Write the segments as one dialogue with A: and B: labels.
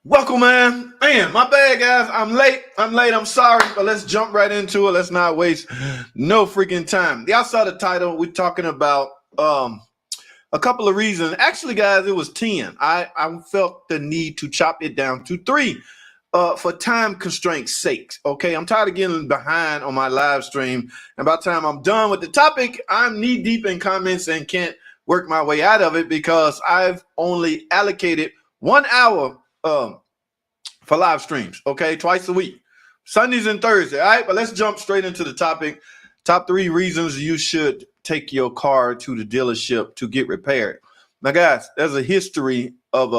A: Welcome, man. Man, my bad, guys. I'm late. I'm sorry, but let's jump right into it. Let's not waste no freaking time. Y'all saw the title. We're talking about a couple of reasons. Actually, guys, it was 10. I felt the need to chop it down to 3 for time constraints' sakes. Okay, I'm tired of getting behind on my live stream. And by the time I'm done with the topic, I'm knee deep in comments and can't work my way out of it because I've only allocated 1 hour for live streams, okay, twice a week, Sundays and Thursdays. All right, but let's jump straight into the topic. Top 3 reasons you should take your car to the dealership to get repaired. Now, guys, there's a history of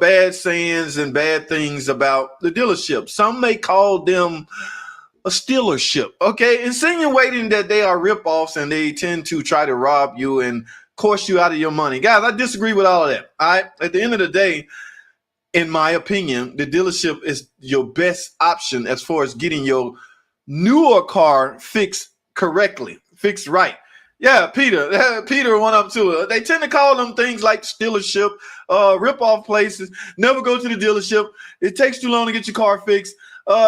A: bad sayings and bad things about the dealership. Some may call them a stealership, okay, insinuating that they are ripoffs and they tend to try to rob you and course you out of your money. Guys, I disagree with all of that. All right, at the end of the day, in my opinion, the dealership is your best option as far as getting your newer car fixed correctly, fixed right. Yeah, Peter went up to it. They tend to call them things like dealership, rip-off places. Never go to the dealership. It takes too long to get your car fixed.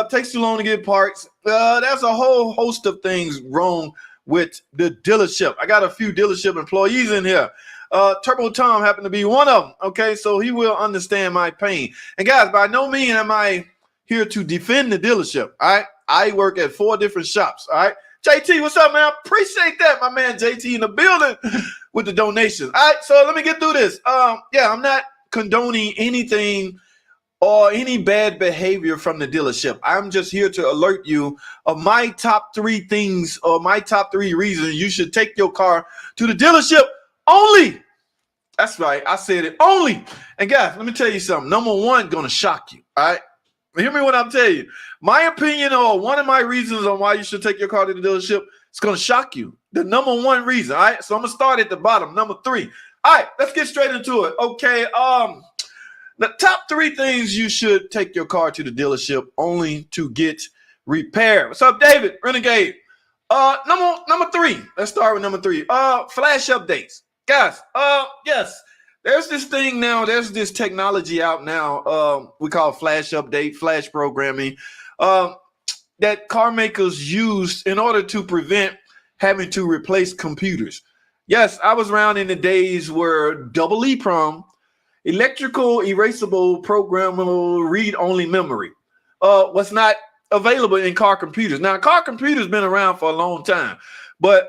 A: Takes too long to get parts. There's a whole host of things wrong with the dealership. I got a few dealership employees in here. Turbo Tom happened to be one of them. Okay, so he will understand my pain. And guys, by no means am I here to defend the dealership. All right, I work at 4 different shops. All right, JT, what's up, man? I appreciate that, my man JT in the building with the donations. All right, so let me get through this. Yeah, I'm not condoning anything or any bad behavior from the dealership. I'm just here to alert you of my top 3 things or my top 3 reasons you should take your car to the dealership only. That's right. I said it only. And guys, let me tell you something. Number 1 going to shock you. All right. Hear me when I'm telling you. My opinion or one of my reasons on why you should take your car to the dealership is going to shock you. The number 1 reason. All right. So I'm going to start at the bottom. Number 3. All right. Let's get straight into it. Okay. The top 3 things you should take your car to the dealership only to get repaired. What's up, David? Renegade. Number 3. Let's start with number 3. Flash updates. Guys, yes, there's this thing now. There's this technology out now. We call flash update, flash programming, that car makers use in order to prevent having to replace computers. Yes, I was around in the days where double EEPROM, electrical erasable programmable read-only memory, was not available in car computers. Now, car computers been around for a long time, but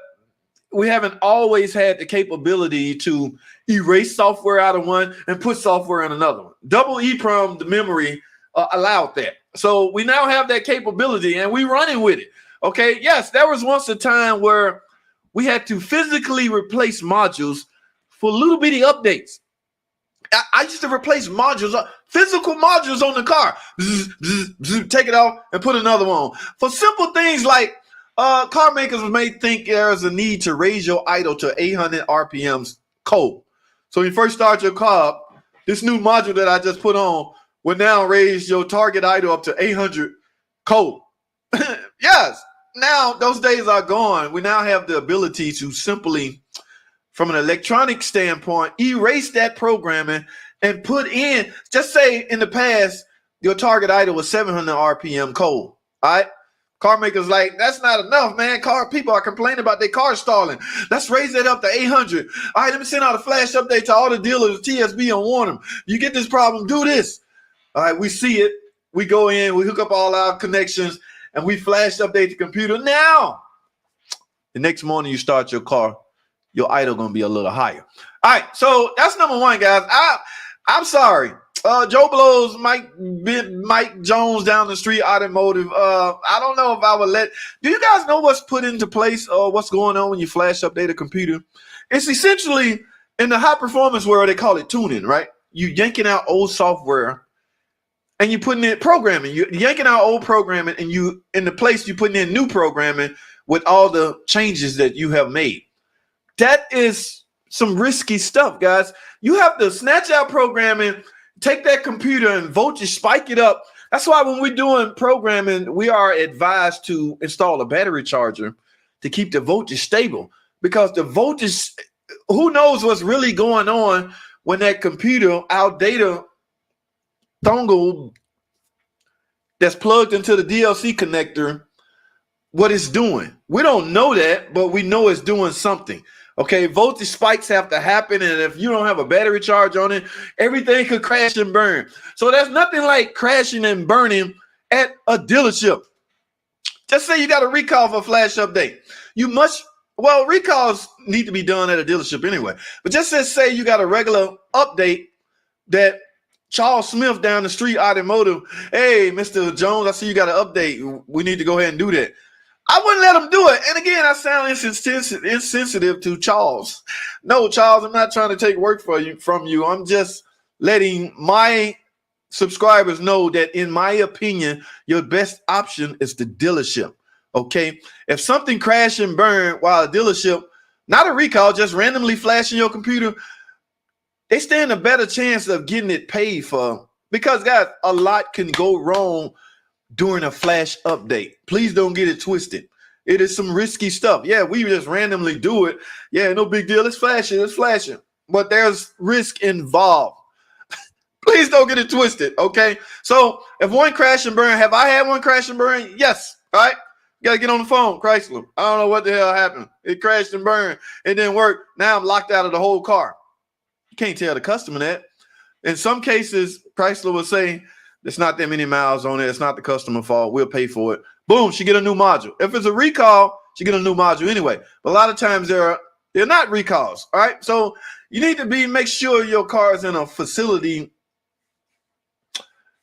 A: we haven't always had the capability to erase software out of one and put software in another one. Double EEPROM, the memory, allowed that. So we now have that capability and we running with it. Okay. Yes, there was once a time where we had to physically replace modules for little bitty updates. I used to replace modules, physical modules on the car. Take it off and put another one on. For simple things like car makers may think there's a need to raise your idle to 800 RPMs cold. So when you first start your car up, this new module that I just put on will now raise your target idle up to 800 cold. Yes, now those days are gone. We now have the ability to simply, from an electronic standpoint, erase that programming and put in, just say in the past, your target idle was 700 RPM cold. All right. Car makers like, that's not enough, man. People are complaining about their car stalling. Let's raise that up to 800. All right, let me send out a flash update to all the dealers, TSB, and warn them. You get this problem, do this. All right, we see it. We go in, we hook up all our connections, and we flash update the computer. Now, the next morning you start your car, your idle going to be a little higher. All right, so that's number 1, guys. I'm sorry. Joe Blows, Mike Jones down the street automotive. I don't know if I would do you guys know what's put into place or what's going on when you flash update a computer? It's essentially, in the high performance world, they call it tuning, right? You yanking out old software and you putting in programming. You yanking out old programming and you, in the place, you putting in new programming with all the changes that you have made. That is some risky stuff, guys. You have to snatch out programming, take that computer and voltage spike it up. That's why when we're doing programming, we are advised to install a battery charger to keep the voltage stable, because the voltage, who knows what's really going on when that computer, our data dongle that's plugged into the DLC connector what it's doing. We don't know that, but we know it's doing something. Okay, voltage spikes have to happen, and if you don't have a battery charge on it, everything could crash and burn. So there's nothing like crashing and burning at a dealership. Just say you got a recall for a flash update. You must, well, recalls need to be done at a dealership anyway. But just say you got a regular update that Charles Smith down the street automotive, hey, Mr. Jones, I see you got an update. We need to go ahead and do that. I wouldn't let him do it. And again, I sound insensitive to Charles. No, Charles, I'm not trying to take work from you. I'm just letting my subscribers know that, in my opinion, your best option is the dealership. Okay, if something crash and burn while a dealership, not a recall, just randomly flashing your computer, they stand a better chance of getting it paid for. Because, guys, a lot can go wrong during a flash update. Please don't get it twisted. It is some risky stuff. Yeah, we just randomly do it. Yeah, no big deal. It's flashing. But there's risk involved. Please don't get it twisted, okay? So if one crash and burn, have I had one crash and burn? Yes, all right? You got to get on the phone, Chrysler. I don't know what the hell happened. It crashed and burned. It didn't work. Now I'm locked out of the whole car. You can't tell the customer that. In some cases, Chrysler will say, there's not that many miles on it. It's not the customer fault. We'll pay for it. Boom, she get a new module. If it's a recall, she get a new module anyway. But a lot of times they're not recalls, all right? So you need to make sure your car is in a facility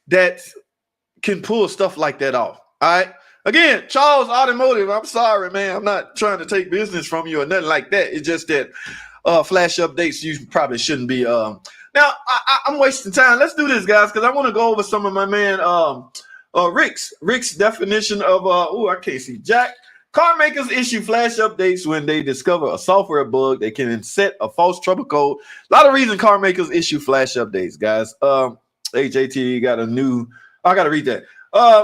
A: that can pull stuff like that off, all right? Again, Charles Automotive, I'm sorry, man. I'm not trying to take business from you or nothing like that. It's just that flash updates you probably shouldn't be. Now, I'm wasting time. Let's do this, guys, because I want to go over some of my man Rick's definition of, I can't see Jack. Car makers issue flash updates when they discover a software bug that can set a false trouble code. A lot of reasons car makers issue flash updates, guys. HAT got a new, I got to read that.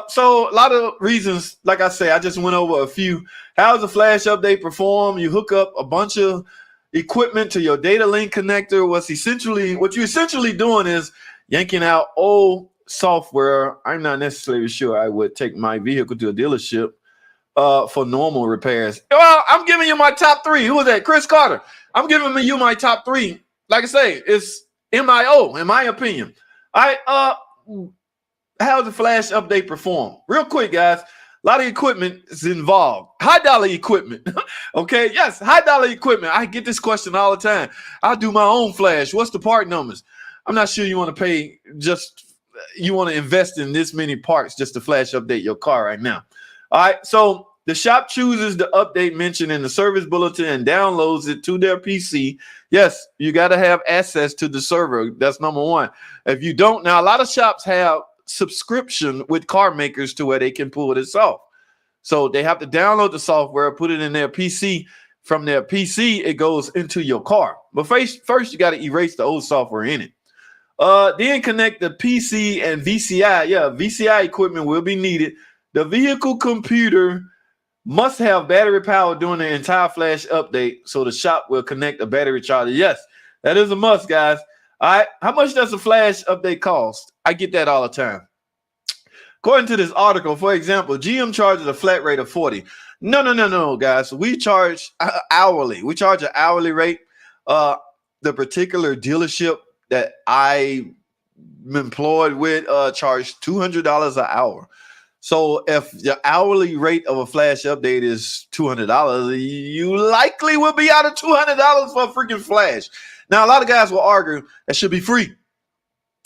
A: So a lot of reasons, like I say, I just went over a few. How does a flash update perform? You hook up a bunch of equipment to your data link connector. What you're essentially doing is yanking out old software. I'm not necessarily sure I would take my vehicle to a dealership for normal repairs. Well, I'm giving you my top three. Who was that? Chris Carter. I'm giving you my top three. Like I say, it's MIO, in my opinion. How does the flash update perform? Real quick, guys. A lot of equipment is involved. High dollar equipment. Okay, yes, high dollar equipment. I get this question all the time. I do my own flash. What's the part numbers? I'm not sure you want to pay you want to invest in this many parts just to flash update your car right now. All right, so the shop chooses the update mentioned in the service bulletin and downloads it to their PC. Yes, you got to have access to the server. That's number one. If you don't, now a lot of shops have subscription with car makers to where they can pull this off. So they have to download the software, put it in their PC. From their PC, it goes into your car. But first you got to erase the old software in it. Then connect the PC and VCI. Yeah, VCI equipment will be needed. The vehicle computer must have battery power during the entire flash update, so the shop will connect a battery charger. Yes, that is a must, guys. All right, how much does a flash update cost? I get that all the time. According to this article, for example, GM charges a flat rate of $40. No, guys. We charge hourly. We charge an hourly rate. The particular dealership that I'm employed with charge $200 an hour. So if the hourly rate of a flash update is $200, you likely will be out of $200 for a freaking flash. Now, a lot of guys will argue that should be free.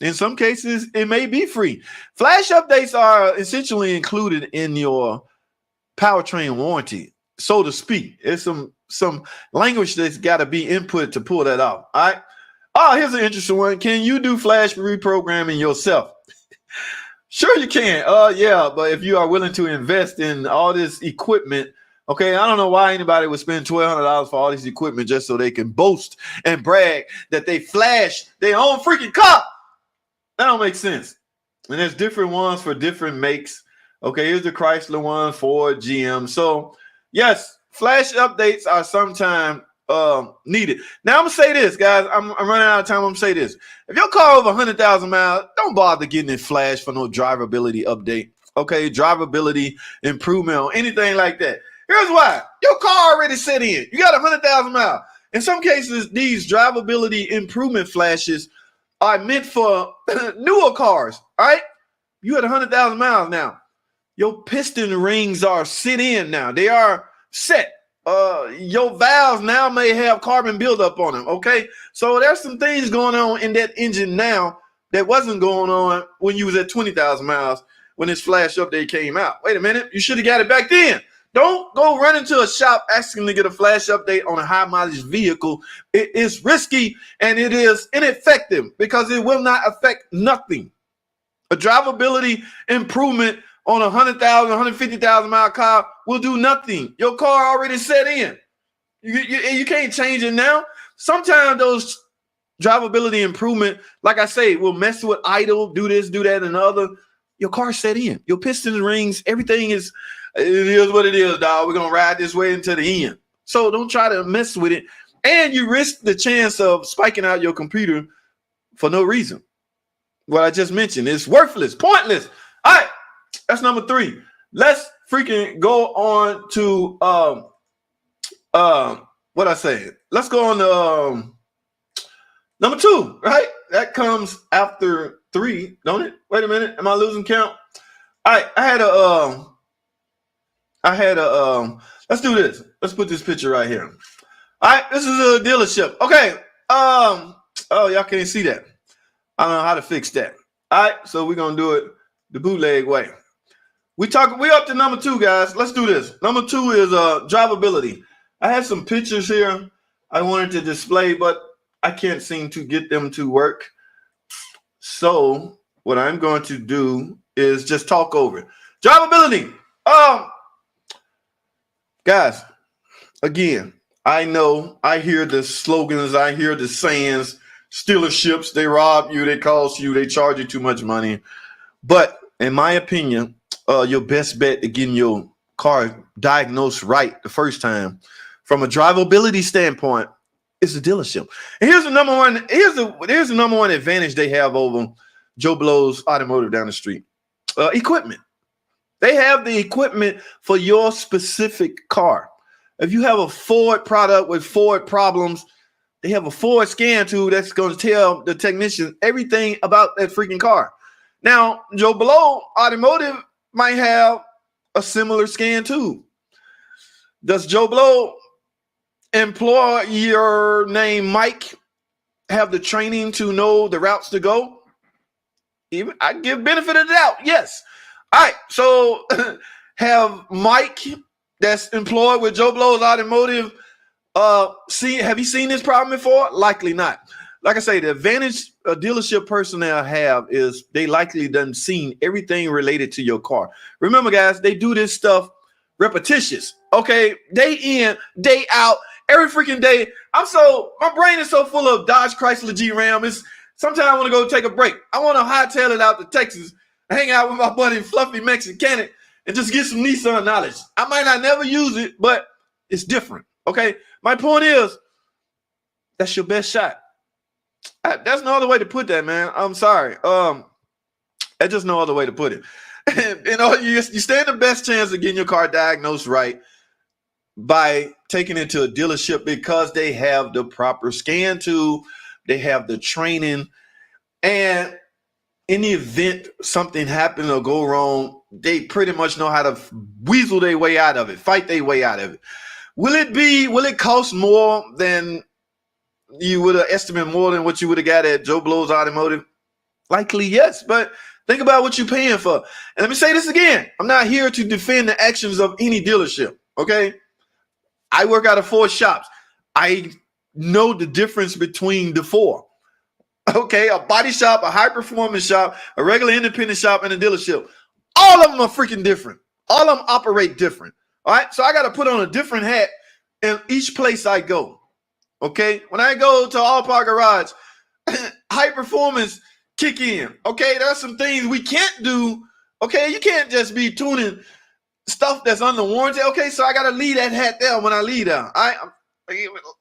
A: In some cases, it may be free. Flash updates are essentially included in your powertrain warranty, so to speak. It's some language that's got to be input to pull that off. All right. Oh, here's an interesting one. Can you do flash reprogramming yourself? Sure you can. Yeah, but if you are willing to invest in all this equipment, okay, I don't know why anybody would spend $1,200 for all this equipment just so they can boast and brag that they flash their own freaking car. That don't make sense. And there's different ones for different makes. Okay, here's the Chrysler one, Ford, GM. So, yes, flash updates are sometimes needed. Now I'm gonna say this, guys. I'm running out of time. I'm gonna say this. If your car over 100,000 miles, don't bother getting it flashed for no drivability update. Okay, drivability improvement or anything like that. Here's why. Your car already set in. You got 100,000 miles. In some cases, these drivability improvement flashes are meant for newer cars. All right, you at 100,000 miles now. Your piston rings are set in now. They are set. Your valves now may have carbon buildup on them. Okay, so there's some things going on in that engine now that wasn't going on when you was at 20,000 miles when this flash update came out. Wait a minute, you should have got it back then. Don't go run into a shop asking to get a flash update on a high mileage vehicle. It is risky and it is ineffective because it will not affect nothing. A drivability improvement on a 100,000, 150,000 mile car will do nothing. Your car already set in. You can't change it now. Sometimes those drivability improvement, like I say, will mess with idle, do this, do that, and the other. Your car set in. Your piston rings, everything is, it is what it is, dog. We're going to ride this way until the end. So don't try to mess with it. And you risk the chance of spiking out your computer for no reason. What I just mentioned is worthless, pointless. All right, that's number 3. Let's freaking go on to what I say. Let's go on to number 2, right? That comes after 3, don't it? Wait a minute, am I losing count? All right, I had a let's do this. Let's put this picture right here. All right, this is a dealership. Okay. Oh, y'all can't see that. I don't know how to fix that. All right, so we're gonna do it the bootleg way. We up to number 2, guys. Let's do this. Number 2 is drivability. I had some pictures here I wanted to display, but I can't seem to get them to work. So what I'm going to do is just talk over it. Drivability. Guys, again, I know I hear the slogans, I hear the sayings, dealerships, they rob you, they cost you, they charge you too much money. But in my opinion, your best bet at getting your car diagnosed right the first time from a drivability standpoint is the dealership. And here's the number one, here's the number one advantage they have over Joe Blow's Automotive down the street. Equipment. They have the equipment for your specific car. If you have a Ford product with Ford problems, they have a Ford scan tool that's going to tell the technician everything about that freaking car. Now, Joe Blow Automotive might have a similar scan tool. Does Joe Blow employer named Mike have the training to know the routes to go? Even I give benefit of the doubt. Yes. All right. So have Mike that's employed with Joe Blow's Automotive have you seen this problem before? Likely not. Like I say, the advantage a dealership personnel have is they likely done seen everything related to your car. Remember, guys, they do this stuff repetitious. Okay, day in, day out, every freaking day. My brain is so full of Dodge, Chrysler, G-Ram. Sometimes I want to go take a break. I want to hightail it out to Texas, hang out with my buddy Fluffy Mexicanic, and just get some Nissan knowledge. I might not never use it, but it's different. Okay, my point is that's your best shot. That's no other way to put that, man. I'm sorry. That's just no other way to put it. You stand the best chance of getting your car diagnosed right by taking it to a dealership because they have the proper scan tool, they have the training, and in the event something happened or go wrong, they pretty much know how to weasel their way out of it, fight their way out of it. Will it cost more than you would have estimated, more than what you would have got at Joe Blow's Automotive? Likely, yes. But think about what you're paying for. And let me say this again. I'm not here to defend the actions of any dealership, okay? I work out of 4 shops. I know the difference between the 4. Okay, a body shop, a high-performance shop, a regular independent shop, and a dealership. All of them are freaking different. All of them operate different. All right, so I got to put on a different hat in each place I go. Okay, when I go to All Park Garage, high performance kick in. Okay, there's some things we can't do. Okay, you can't just be tuning stuff that's under warranty. Okay, so I got to leave that hat there when I leave there. All right,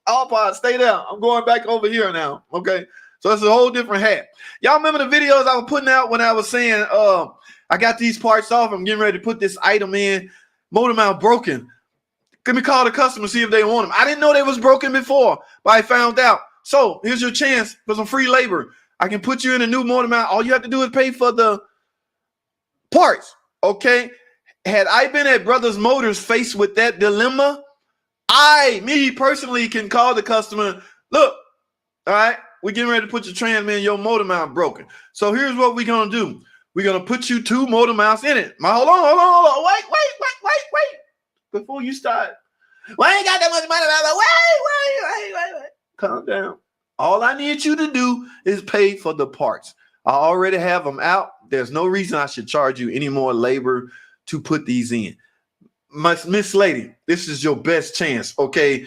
A: All parts, stay there. I'm going back over here now. Okay. So it's a whole different hat. Y'all remember the videos I was putting out when I was saying, I got these parts off. I'm getting ready to put this item in. Motor mount broken. Let me call the customer, see if they want them. I didn't know they was broken before, but I found out. So here's your chance for some free labor. I can put you in a new motor mount. All you have to do is pay for the parts. Okay. Had I been at Brothers Motors faced with that dilemma, me personally can call the customer. Look, all right, we're getting ready to put your transmission, your motor mount broken. So here's what we're going to do. We're going to put you 2 motor mounts in it. Hold on. Wait. Before you start. Well, I ain't got that much money. Wait. Calm down. All I need you to do is pay for the parts. I already have them out. There's no reason I should charge you any more labor to put these in. Miss Lady, this is your best chance, okay?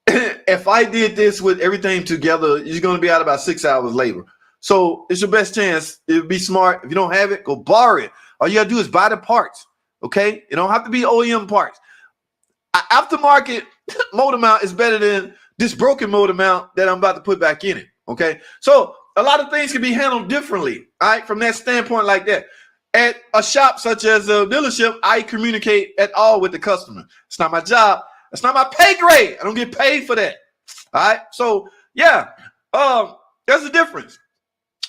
A: If I did this with everything together, you're going to be out about 6 hours labor. So it's your best chance. It would be smart. If you don't have it, go borrow it. All you got to do is buy the parts, okay? It don't have to be OEM parts. Aftermarket motor mount is better than this broken motor mount that I'm about to put back in it, okay? So a lot of things can be handled differently, all right, from that standpoint like that. At a shop such as a dealership, I communicate at all with the customer. It's not my job. It's not my pay grade. I don't get paid for that. All right. So yeah, there's a difference.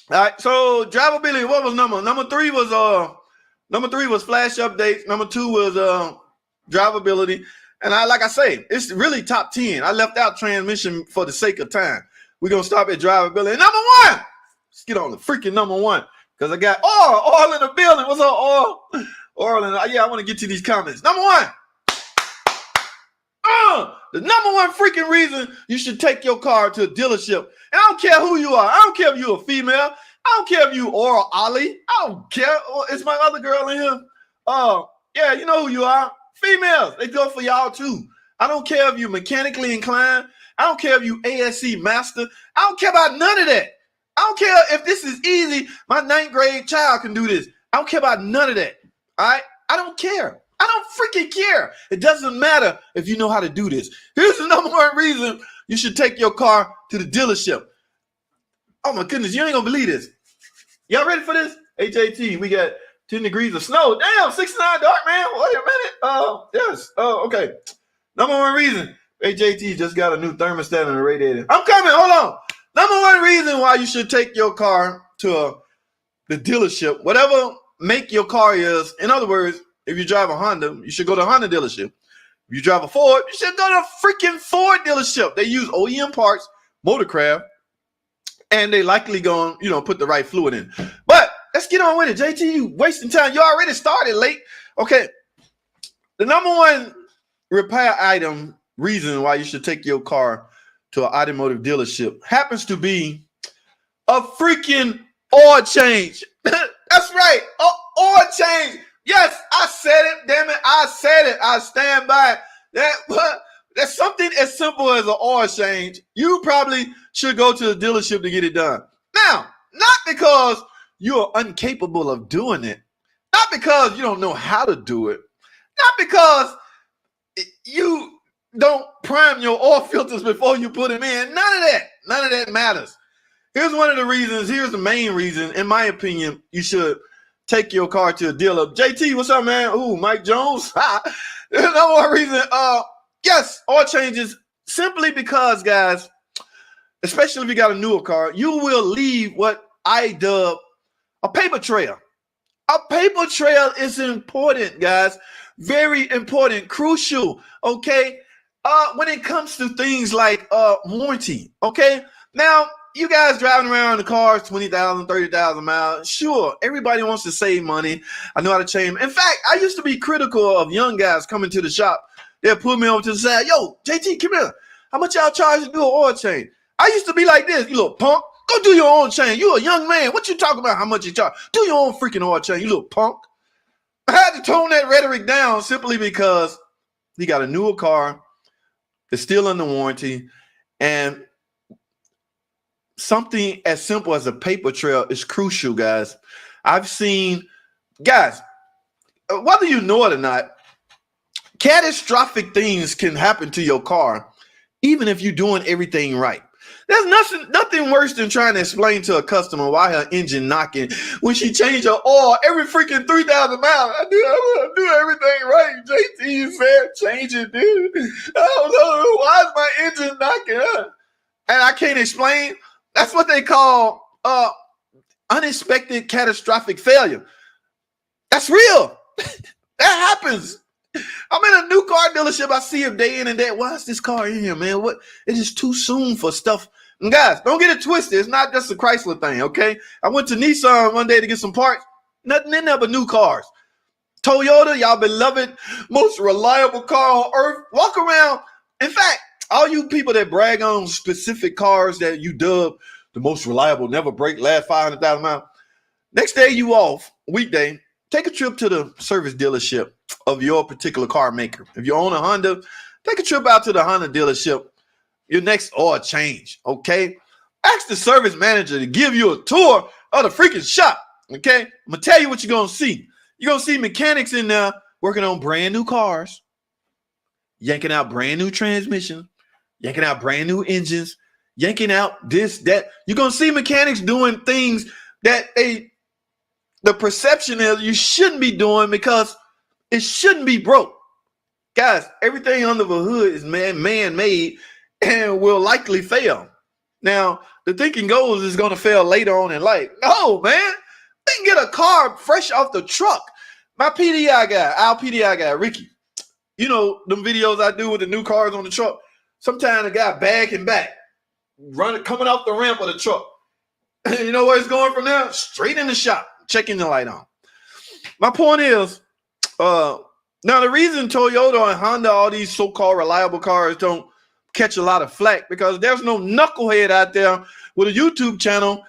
A: All right. So drivability. What was number? Number three was flash updates. Number 2 was drivability. And like I say, it's really top 10. I left out transmission for the sake of time. We're gonna stop at drivability. And number 1. Let's get on the freaking number 1. Because I got oil in the building. What's up, oil? Yeah, I want to get to these comments. Number 1. The number 1 freaking reason you should take your car to a dealership. And I don't care who you are. I don't care if you're a female. I don't care if you or Ollie. I don't care. It's my other girl in here. Yeah, you know who you are. Females. They go for y'all too. I don't care if you're mechanically inclined. I don't care if you ASC master. I don't care about none of that. I don't care if this is easy. My 9th grade child can do this. I don't care about none of that. All right? I don't care. I don't freaking care. It doesn't matter if you know how to do this. Here's the number 1 reason you should take your car to the dealership. Oh my goodness, you ain't gonna believe this. Y'all ready for this? HAT, we got 10 degrees of snow. Damn, 69 dark, man. Wait a minute. Yes. Okay. Number 1 reason. HAT just got a new thermostat and a radiator. I'm coming. Hold on. Number 1 reason why you should take your car to the dealership, whatever make your car is. In other words, if you drive a Honda, you should go to a Honda dealership. If you drive a Ford, you should go to a freaking Ford dealership. They use OEM parts, Motorcraft, and they likely going to, put the right fluid in. But let's get on with it. JT, you wasting time. You already started late. Okay. The number 1 repair item reason why you should take your car to an automotive dealership happens to be a freaking oil change. That's right. Oil change. Yes, I said it. Damn it. I said it. I stand by that. But that's something as simple as an oil change. You probably should go to the dealership to get it done. Now, not because you're incapable of doing it. Not because you don't know how to do it. Not because you don't prime your oil filters before you put them in. None of that. None of that matters. Here's one of the reasons. Here's the main reason, in my opinion, you should take your car to a dealer. JT, what's up, man? Ooh, Mike Jones. There's no more reason. Yes, oil changes simply because, guys, especially if you got a newer car, you will leave what I dub a paper trail. A paper trail is important, guys. Very important, crucial, okay? When it comes to things like warranty, okay? Now, you guys driving around the cars, 20,000, 30,000 miles. Sure, everybody wants to save money. I know how to change. In fact, I used to be critical of young guys coming to the shop. They'll pull me over to the side. Yo, JT, come here. How much y'all charge to do an oil change? I used to be like this. You little punk. Go do your own change. You a young man. What you talking about how much you charge? Do your own freaking oil change, you little punk. I had to tone that rhetoric down simply because he got a newer car. It's still under warranty. And something as simple as a paper trail is crucial, guys. I've seen, guys, whether you know it or not, catastrophic things can happen to your car even if you're doing everything right. There's nothing worse than trying to explain to a customer why her engine knocking when she changed her oil every freaking 3,000 miles. I do everything right. JT said change it, dude. I don't know. Why is my engine knocking? And I can't explain. That's what they call unexpected catastrophic failure. That's real. That happens. I'm in a new car dealership. I see him day in and day. Why is this car in here, man? What? It is too soon for stuff. And guys, don't get it twisted. It's not just a Chrysler thing, okay? I went to Nissan one day to get some parts. Nothing in there but new cars. Toyota, y'all beloved, most reliable car on earth. Walk around. In fact, all you people that brag on specific cars that you dub the most reliable, never break, last 500,000 miles. Next day you off, weekday, take a trip to the service dealership of your particular car maker. If you own a Honda, take a trip out to the Honda dealership. Your next oil change, okay? Ask the service manager to give you a tour of the freaking shop, okay? I'm going to tell you what you're going to see. You're going to see mechanics in there working on brand new cars, yanking out brand new transmissions, yanking out brand new engines, yanking out this, that. You're going to see mechanics doing things that the perception is you shouldn't be doing because it shouldn't be broke. Guys, everything under the hood is man-made and will likely fail. Now, the thinking goes is going to fail later on in life. No, man. They can get a car fresh off the truck. My PDI guy, our PDI guy, Ricky, you know, them videos I do with the new cars on the truck. Sometimes the guy backing back, coming off the ramp of the truck. You know where it's going from there? Straight in the shop, checking the light on. My point is, now the reason Toyota and Honda, all these so-called reliable cars don't catch a lot of flack because there's no knucklehead out there with a YouTube channel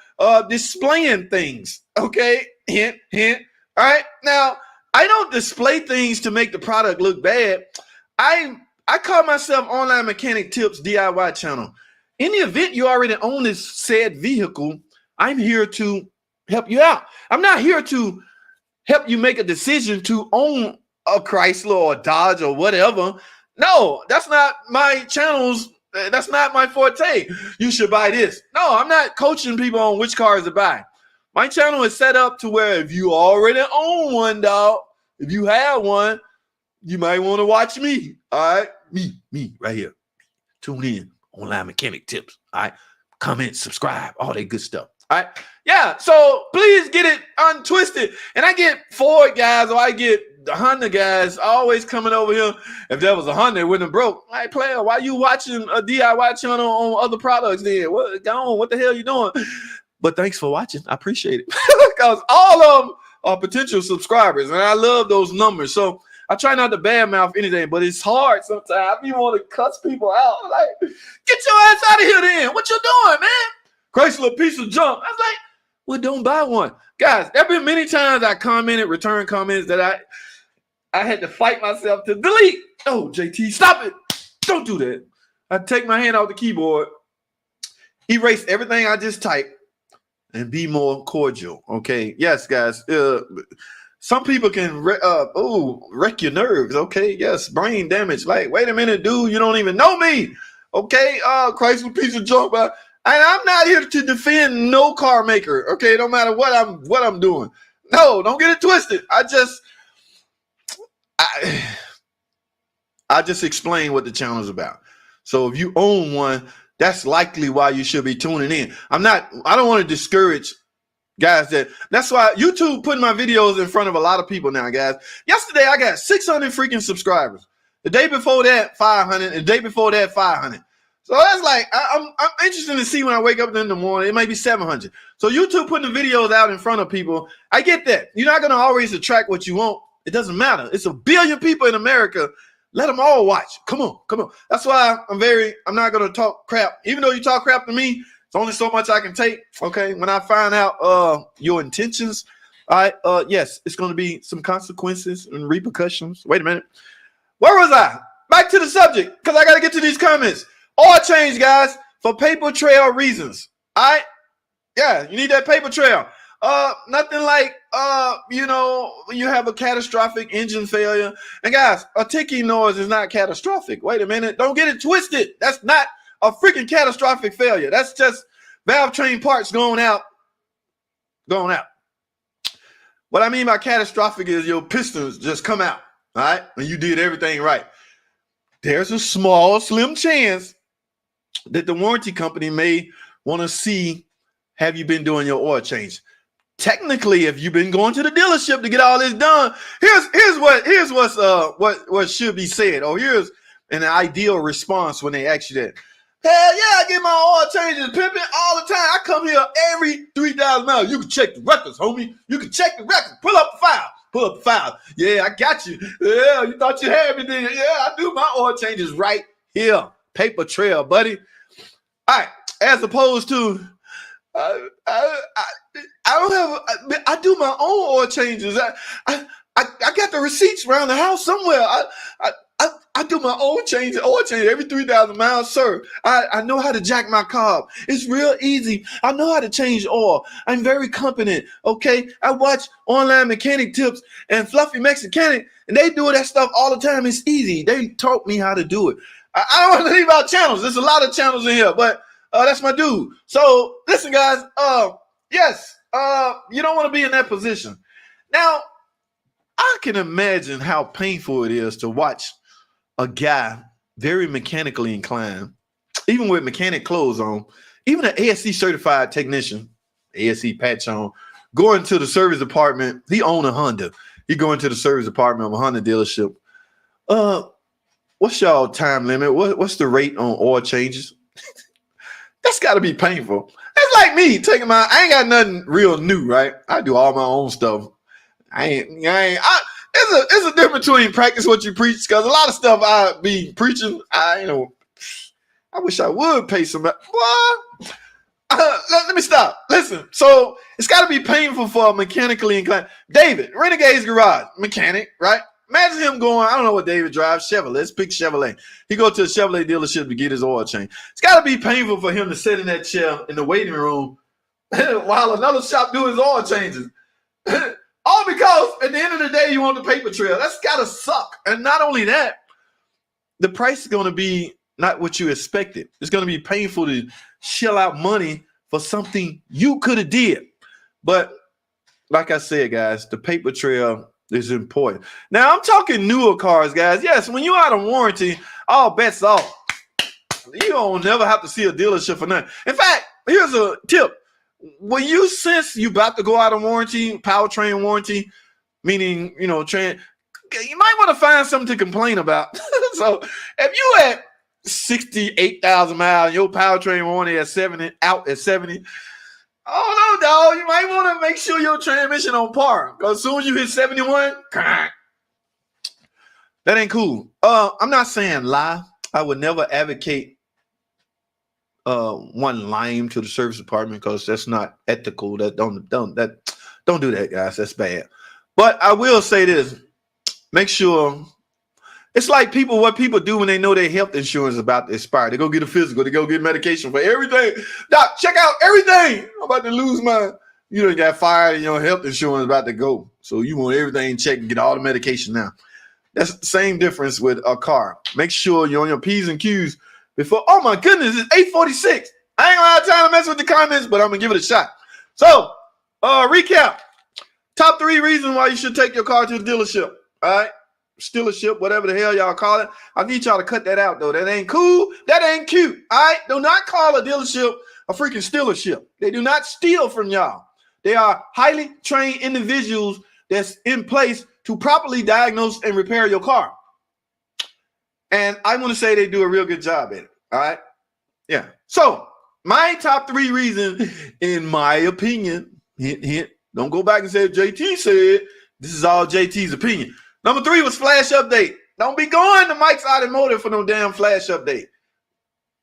A: displaying things. Okay, hint, hint. All right, now I don't display things to make the product look bad. I call myself Online Mechanic Tips DIY channel. In the event you already own this said vehicle, I'm here to help you out. I'm not here to help you make a decision to own a Chrysler or a Dodge or whatever. No, that's not my channel's. That's not my forte. You should buy this. No, I'm not coaching people on which cars to buy. My channel is set up to where if you already own one, dog, if you have one, you might want to watch me. All right, me right here. Tune in, Online Mechanic Tips. All right, comment, subscribe, all that good stuff. All right, yeah. So please get it untwisted. And I get Ford guys, or I get the Honda guys always coming over here. If there was a Honda, it wouldn't have broke. Like, player, why you watching a DIY channel on other products then? What the hell you doing? But thanks for watching. I appreciate it. Because all of them are potential subscribers. And I love those numbers. So I try not to badmouth anything, but it's hard sometimes. You want to cuss people out. Like, get your ass out of here then. What you doing, man? Chrysler piece of junk. I was like, well, don't buy one. Guys, there have been many times I commented, return comments that I had to fight myself to delete. Oh, JT, stop it. Don't do that. I take my hand off the keyboard, erase everything I just typed, and be more cordial. Okay. Yes, guys. Some people can wreck your nerves. Okay. Yes. Brain damage. Like, wait a minute, dude. You don't even know me. Okay. Chrysler piece of junk. And I'm not here to defend no car maker. Okay. No matter what I'm doing. No, don't get it twisted. I just explain what the channel is about. So if you own one, that's likely why you should be tuning in. I don't want to discourage guys. That's why YouTube putting my videos in front of a lot of people now, guys. Yesterday, I got 600 freaking subscribers. The day before that, 500. The day before that, 500. So that's like, I'm interested to see when I wake up in the morning. It might be 700. So YouTube putting the videos out in front of people. I get that. You're not going to always attract what you want. It doesn't matter. It's 1 billion people in America. Let them all watch. Come on. That's why I'm not going to talk crap. Even though you talk crap to me, it's only so much I can take. Okay. When I find out your intentions, yes, it's going to be some consequences and repercussions. Wait a minute. Where was I? Back to the subject, because I got to get to these comments. Oil change, guys, for paper trail reasons. All right. Yeah, you need that paper trail. Nothing like you have a catastrophic engine failure. And guys, a ticking noise is not catastrophic. Wait a minute, don't get it twisted. That's not a freaking catastrophic failure. That's just valve train parts going out. What I mean by catastrophic is your pistons just come out, all right? And you did everything right. There's a small, slim chance that the warranty company may want to see, have you been doing your oil change? Technically, if you've been going to the dealership to get all this done, here's what should be said, or here's an ideal response when they ask you that. Hell yeah, I get my oil changes pimping all the time. I come here every 3,000 miles. You can check the records, homie. You can check the records. Pull up the file. Yeah, I got you. Yeah, you thought you had me then. Yeah, I do my oil changes right here. Paper trail, buddy. All right, as opposed to I do my own oil changes. I got the receipts around the house somewhere. I do my oil change every 3,000 miles, sir. I know how to jack my carb. It's real easy. I know how to change oil. I'm very competent, okay? I watch online mechanic tips and Fluffy Mexicanic, and they do that stuff all the time. It's easy. They taught me how to do it. I don't want to leave out channels. There's a lot of channels in here, but that's my dude. So listen, guys. Yes, you don't want to be in that position. Now, I can imagine how painful it is to watch a guy very mechanically inclined, even with mechanic clothes on, even an ASE certified technician, ASE patch on, going to the service department. He owned a Honda. He going to the service department of a Honda dealership. What's y'all time limit? What's the rate on oil changes? That's got to be painful. That's like me taking I ain't got nothing real new, right? I do all my own stuff. It's a difference between practice what you preach, because a lot of stuff I be preaching, I wish I would pay somebody. What? Let me stop. Listen, so it's got to be painful for a mechanically inclined. David, Renegade's Garage, mechanic, right? Imagine him going, I don't know what David drives, Chevrolet. Let's pick Chevrolet. He go to a Chevrolet dealership to get his oil change. It's got to be painful for him to sit in that chair in the waiting room while another shop do his oil changes. All because at the end of the day, you want the paper trail. That's got to suck. And not only that, the price is going to be not what you expected. It's going to be painful to shell out money for something you could have did. But like I said, guys, the paper trail is important. Now, I'm talking newer cars, guys. Yes, when you're out of warranty, all bets off. You don't never have to see a dealership for nothing. In fact, here's a tip. When you sense you about to go out of warranty, powertrain warranty, meaning, you might want to find something to complain about. So if you at 68,000 miles, your powertrain warranty at 70, out at 70, oh no, dog, you might want to make sure your transmission on par. Because as soon as you hit 71, that ain't cool. I'm not saying lie. I would never advocate one lying to the service department, because that's not ethical. Don't do that, guys. That's bad. But I will say this: make sure. It's like what people do when they know their health insurance is about to expire. They go get a physical. They go get medication for everything. Doc, check out everything. I'm about to lose my. You done got fired and your health insurance is about to go. So you want everything checked and get all the medication now. That's the same difference with a car. Make sure you're on your P's and Q's. Before, oh my goodness, it's 8:46. I ain't gonna have time to mess with the comments, but I'm gonna give it a shot. So, recap. Top 3 reasons why you should take your car to the dealership. All right, dealership, whatever the hell y'all call it. I need y'all to cut that out though. That ain't cool. That ain't cute. All right, do not call a dealership a freaking stealership. They do not steal from y'all. They are highly trained individuals that's in place to properly diagnose and repair your car. And I want to say they do a real good job at it. All right. Yeah. So my top 3 reasons, in my opinion, hint, don't go back and say JT said. This is all JT's opinion. Number 3 was flash update. Don't be going to Mike's Automotive for no damn flash update.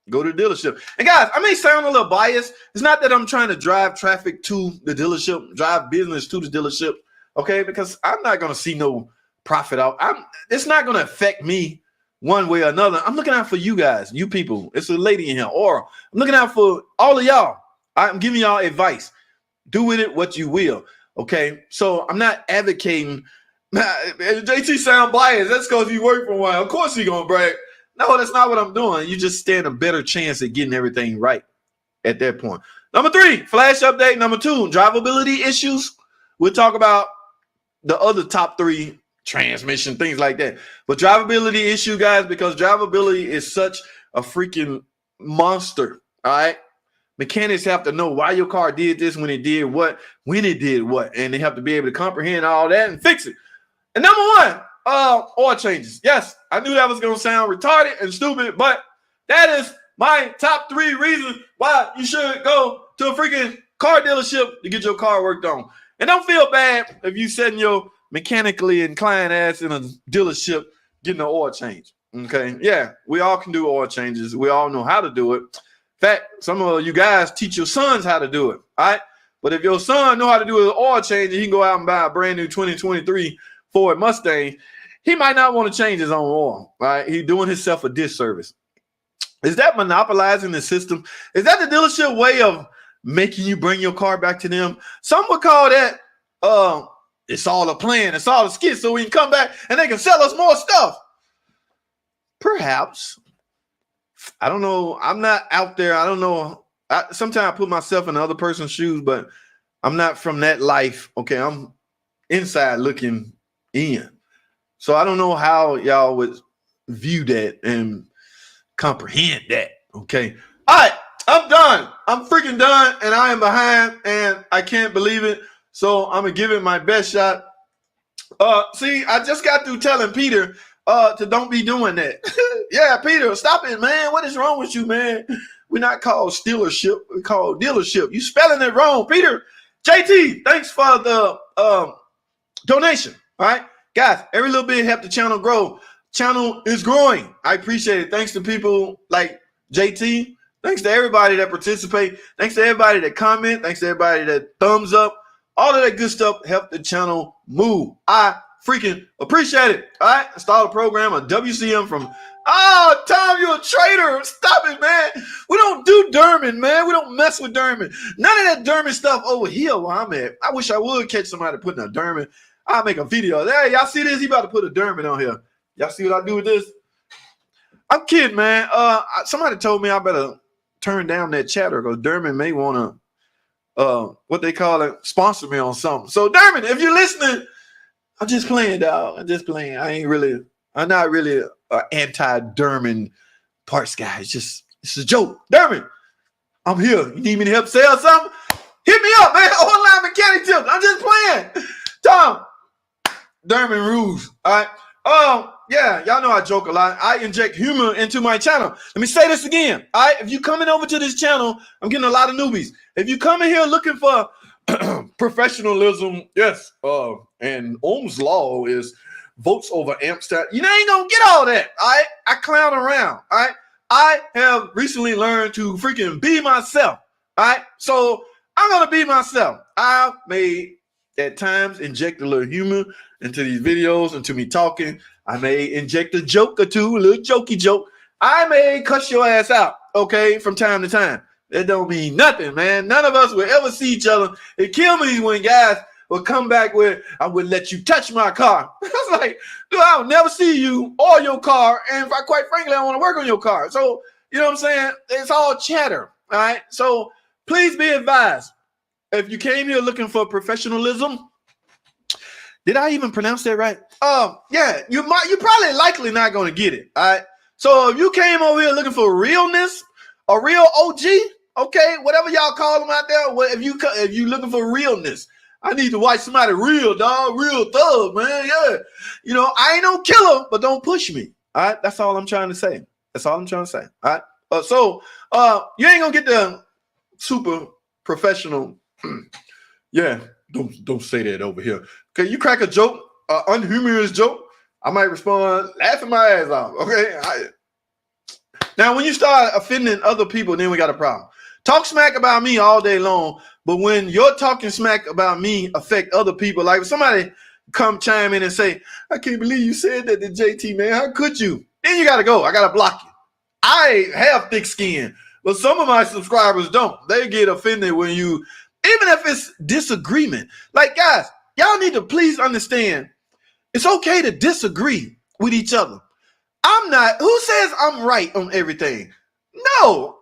A: Go to the dealership. And guys, I may sound a little biased. It's not that I'm trying to drive traffic to the dealership, drive business to the dealership. Okay. Because I'm not going to see no profit out. It's not going to affect me one way or another. I'm looking out for you guys, you people. It's a lady in here. Or I'm looking out for all of y'all. I'm giving y'all advice. Do with it what you will. Okay, so I'm not advocating. JT sound biased. That's because you work for one. Of course you're gonna brag. No, that's not what I'm doing. You just stand a better chance at getting everything right at that point. Number 3, flash update. Number 2, drivability issues. We'll talk about the other top 3, transmission, things like that. But drivability issue, guys, because drivability is such a freaking monster. All right. Mechanics have to know why your car did this, when it did what, and they have to be able to comprehend all that and fix it. And number 1, oil changes. Yes, I knew that was going to sound retarded and stupid, but that is my top 3 reasons why you should go to a freaking car dealership to get your car worked on. And don't feel bad if you setting your mechanically inclined ass in a dealership getting an oil change. Okay, yeah, we all can do oil changes. We all know how to do it. In fact, some of you guys teach your sons how to do it. All right, but if your son know how to do an oil change, he can go out and buy a brand new 2023 Ford Mustang. He might not want to change his own oil. Right, he's doing himself a disservice. Is that monopolizing the system? Is that the dealership way of making you bring your car back to them? Some would call that it's all a plan, it's all a skit, so we can come back and they can sell us more stuff. Perhaps. I don't know. I'm not out there. I don't know. Sometimes I put myself in the other person's shoes, but I'm not from that life. Okay, I'm inside looking in. So I don't know how y'all would view that and comprehend that. Okay. All right. I'm done. I'm freaking done, and I am behind, and I can't believe it. So I'm gonna give it my best shot. See, I just got through telling Peter to don't be doing that. Yeah, Peter, stop it, man. What is wrong with you, man? We're not called stealership. We're called dealership. You spelling it wrong, Peter. JT, thanks for the donation. All right, guys, every little bit help the channel grow. Channel is growing. I appreciate it. Thanks to people like JT. Thanks to everybody that participate. Thanks to everybody that comment. Thanks to everybody that thumbs up. All of that good stuff help the channel move. I freaking appreciate it. All right, install a program on WCM from. Oh, Tom, you're a traitor. Stop it, man. We don't do Derman, man. We don't mess with Derman. None of that Derman stuff over here where I'm at. I wish I would catch somebody putting a Derman. I'll make a video. Hey, y'all see this? He about to put a Derman on here. Y'all see what I do with this? I'm kidding, man. Somebody told me I better turn down that chatter because Derman may want to, what they call it, sponsor me on something. So, Derman, if you're listening, I'm just playing, dog. I'm just playing. I'm not really an anti-Derman parts guy. It's a joke. Derman, I'm here. You need me to help sell something? Hit me up, man. Online mechanic tips. I'm just playing. Tom, Derman rules. All right. Yeah, y'all know I joke a lot. I inject humor into my channel. Let me say this again. All right, if you coming over to this channel, I'm getting a lot of newbies. If you come in here looking for professionalism, yes, and Ohm's law is votes over amps. You ain't gonna get all that. All right, I clown around. All right, I have recently learned to freaking be myself. All right, so I'm gonna be myself. I may at times inject a little humor into these videos, into me talking. I may inject a joke or two, a little jokey joke. I may cuss your ass out, okay, from time to time. That don't mean nothing, man. None of us will ever see each other. It kills me when guys will come back with, I would let you touch my car. I was like, dude, I'll never see you or your car. And quite frankly, I want to work on your car. So, you know what I'm saying? It's all chatter, all right? So please be advised. If you came here looking for professionalism, did I even pronounce that right? Yeah, you're probably likely not going to get it. All right. So if you came over here looking for realness, a real OG, okay, whatever y'all call them out there, if you looking for realness, I need to watch somebody real, dog, real thug, man. Yeah, you know, I ain't no killer, but don't push me. All right, that's all I'm trying to say. That's all I'm trying to say. All right. So you ain't gonna get the super professional. Yeah. Don't say that over here. Okay, you crack a joke, unhumorous joke, I might respond laughing my ass off. Okay. Now, when you start offending other people, then we got a problem. Talk smack about me all day long, but when you're talking smack about me affect other people, like if somebody come chime in and say, "I can't believe you said that to JT, man. How could you?" Then you gotta go. I gotta block you. I have thick skin, but some of my subscribers don't. They get offended when you Even if it's disagreement. Like, guys, y'all need to please understand it's okay to disagree with each other. I'm not, who says I'm right on everything? No,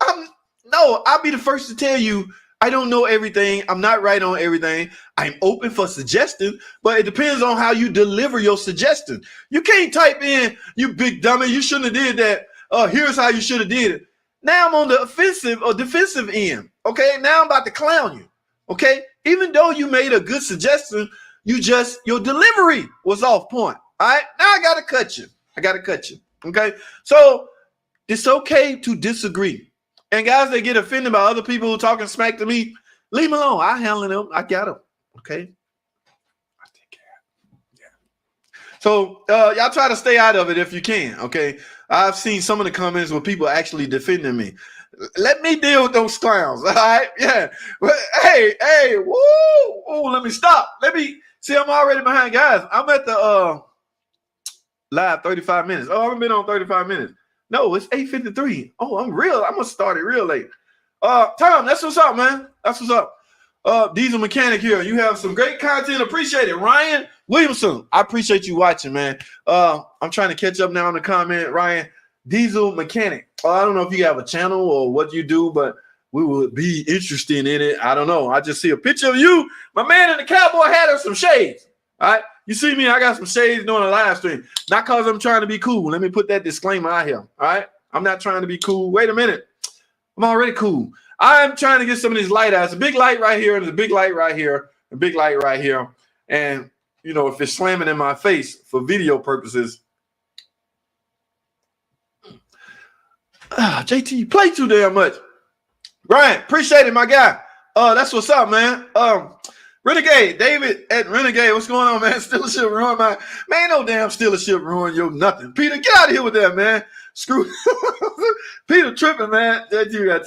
A: I'll be the first to tell you I don't know everything. I'm not right on everything. I'm open for suggestion, but it depends on how you deliver your suggestion. You can't type in, you big dummy, you shouldn't have did that. Here's how you should have did it. Now I'm on the offensive or defensive end. Okay, now I'm about to clown you. Okay, even though you made a good suggestion, your delivery was off point. All right, now I gotta cut you. Okay, so it's okay to disagree. And guys that get offended by other people who talking smack to me, leave them alone. I handle them. I got them. Okay, I take care. Yeah. So y'all try to stay out of it if you can. Okay, I've seen some of the comments where people actually defending me. Let me deal with those clowns. All right, yeah. Hey, woo! Let me stop. Let me see. I'm already behind, guys. I'm at the live 35 minutes. Oh, I haven't been on 35 minutes. No, it's 8:53. Oh, I'm gonna start it real late. Tom, that's what's up, man. That's what's up. Diesel Mechanic here. You have some great content. Appreciate it. Ryan Williamson, I appreciate you watching, man. I'm trying to catch up now on the comment. Ryan, Diesel Mechanic. I don't know if you have a channel or what you do, but we would be interested in it. I don't know. I just see a picture of you, my man in the cowboy hat and some shades. All right. You see me, I got some shades doing a live stream. Not because I'm trying to be cool. Let me put that disclaimer out here. All right. I'm not trying to be cool. Wait a minute. I'm already cool. I'm trying to get some of these light out. It's a big light right here, and there's a big light right here, a big light right here. And, you know, if it's slamming in my face for video purposes. JT, you play too damn much. Brian, appreciate it, my guy. That's what's up, man. Renegade, David at Renegade, what's going on, man? Stealership ruin my man. No damn Stealership ruin your nothing. Peter, get out of here with that, man. Screw Peter tripping, man. That you got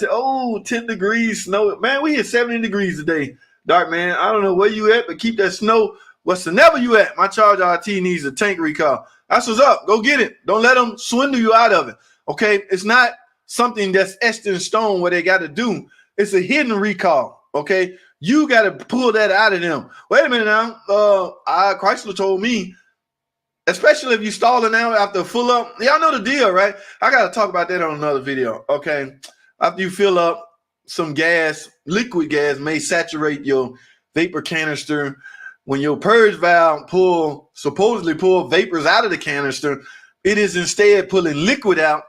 A: 10 degrees snow. Man, we hit 70 degrees today. Dark man. I don't know where you at, but keep that snow whatsoever you at. My Charger RT needs a tank recall. That's what's up. Go get it. Don't let them swindle you out of it. Okay. It's not something that's etched in stone what they got to do. It's a hidden recall. Okay. You got to pull that out of them. Wait a minute now. Chrysler told me, especially if you stalling out after full up. Y'all know the deal, right? I got to talk about that on another video. Okay. After you fill up some gas, liquid gas may saturate your vapor canister. When your purge valve supposedly pull vapors out of the canister, it is instead pulling liquid out.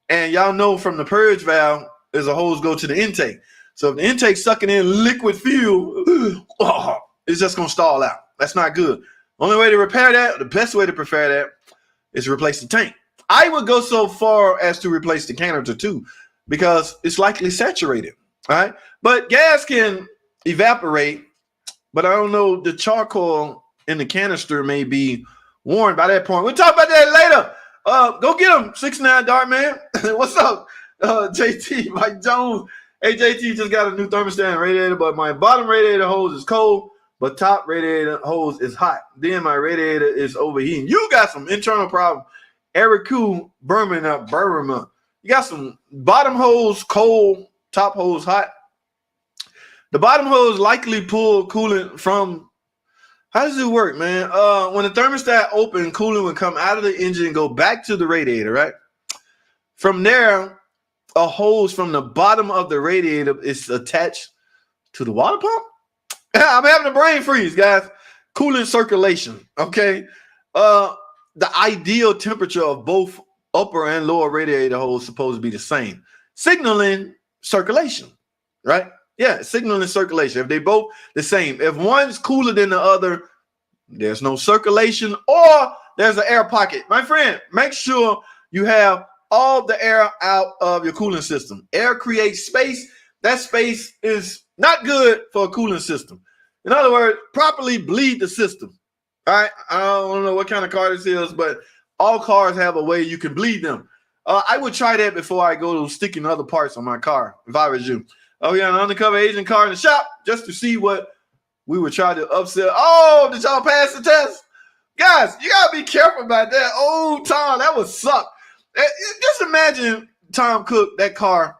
A: And y'all know from the purge valve, there's a hose go to the intake. So if the intake's sucking in liquid fuel, it's just going to stall out. That's not good. Only way to repair that, the best way to repair that is replace the tank. I would go so far as to replace the canister too, because it's likely saturated. All right. But gas can evaporate, but I don't know, the charcoal in the canister may be worn by that point. We'll talk about that later. Go get him, 6'9" Dart Man. What's up, JT, Mike Jones? Hey, JT just got a new thermostat and radiator, but my bottom radiator hose is cold, but top radiator hose is hot. Then my radiator is overheating. You got some internal problem. Eric Koo, Birmingham. You got some bottom hose cold, top hose hot. The bottom hose likely pull coolant from. How does it work, man? When the thermostat open, coolant would come out of the engine and go back to the radiator, right? From there, a hose from the bottom of the radiator is attached to the water pump. I'm having a brain freeze, guys. Coolant circulation, okay? The ideal temperature of both upper and lower radiator hose is supposed to be the same. Signaling circulation, right? Yeah, signaling circulation. If they both the same, if one's cooler than the other, there's no circulation or there's an air pocket. My friend, make sure you have all the air out of your cooling system. Air creates space. That space is not good for a cooling system. In other words, properly bleed the system. All right. I don't know what kind of car this is, but all cars have a way you can bleed them. I would try that before I go to sticking other parts on my car if I was you. Oh, yeah, an undercover agent car in the shop just to see what we would try to upsell. Oh, did y'all pass the test? Guys, you got to be careful about that. Oh, Tom, that would suck. Just imagine Tom Cook, that car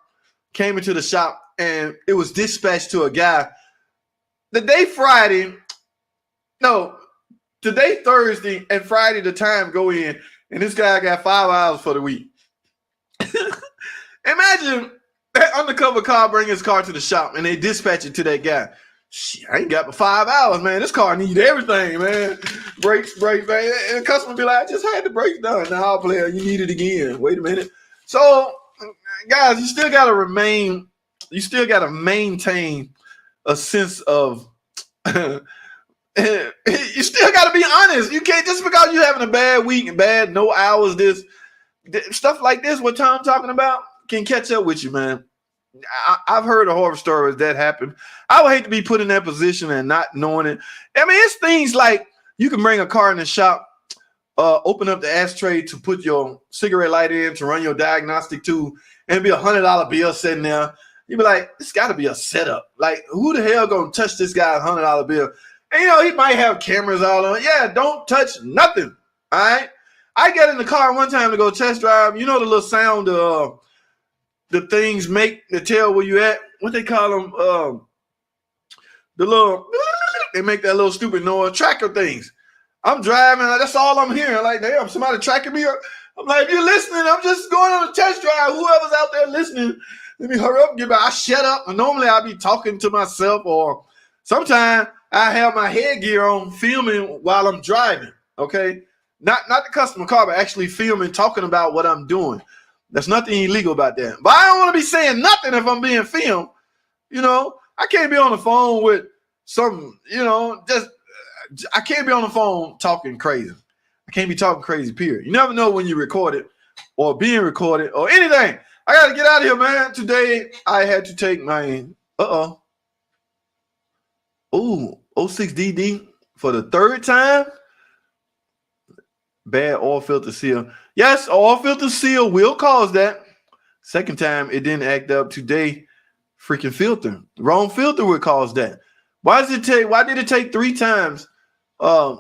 A: came into the shop and it was dispatched to a guy the day Friday, no, today Thursday and Friday the time go in, and this guy got 5 hours for the week. Imagine that undercover car bring his car to the shop and they dispatch it to that guy. Shit, I ain't got but 5 hours, man. This car need everything, man. Brakes, man. And the customer be like, I just had the brakes done. Now, player, you need it again. Wait a minute. So, guys, you still got to maintain a sense of, you still got to be honest. You can't, just because you're having a bad week and bad, no hours, stuff like this, what Tom's talking about, can catch up with you, man. I've heard of horror stories that happen. I would hate to be put in that position and not knowing it. I mean, it's things like you can bring a car in the shop, open up the ashtray to put your cigarette light in to run your diagnostic tool, and it'd be $100 bill sitting there. You'd be like, it's got to be a setup. Like, who the hell gonna touch this guy's $100 bill? And he might have cameras all on. Yeah, don't touch nothing. All right. I got in the car one time to go test drive. You know the little sound the things make to tell where you at? What they call them? They make that little stupid noise. Tracker things. I'm driving. That's all I'm hearing. Like, damn, somebody tracking me. I'm like, if you're listening, I'm just going on a test drive. Whoever's out there listening, let me hurry up and get back. I shut up. And normally I'll be talking to myself, or sometimes I have my headgear on filming while I'm driving. Okay. Not the customer car, but actually filming, talking about what I'm doing. There's nothing illegal about that. But I don't want to be saying nothing if I'm being filmed. I can't be on the phone with some, I can't be on the phone talking crazy. I can't be talking crazy, period. You never know when you record it or being recorded or anything. I got to get out of here, man. Today, I had to take my, 06DD for the third time. Bad oil filter seal. Yes, oil filter seal will cause that. Second time, it didn't act up. Today, freaking filter. Wrong filter would cause that. Why did it take 3 times? I've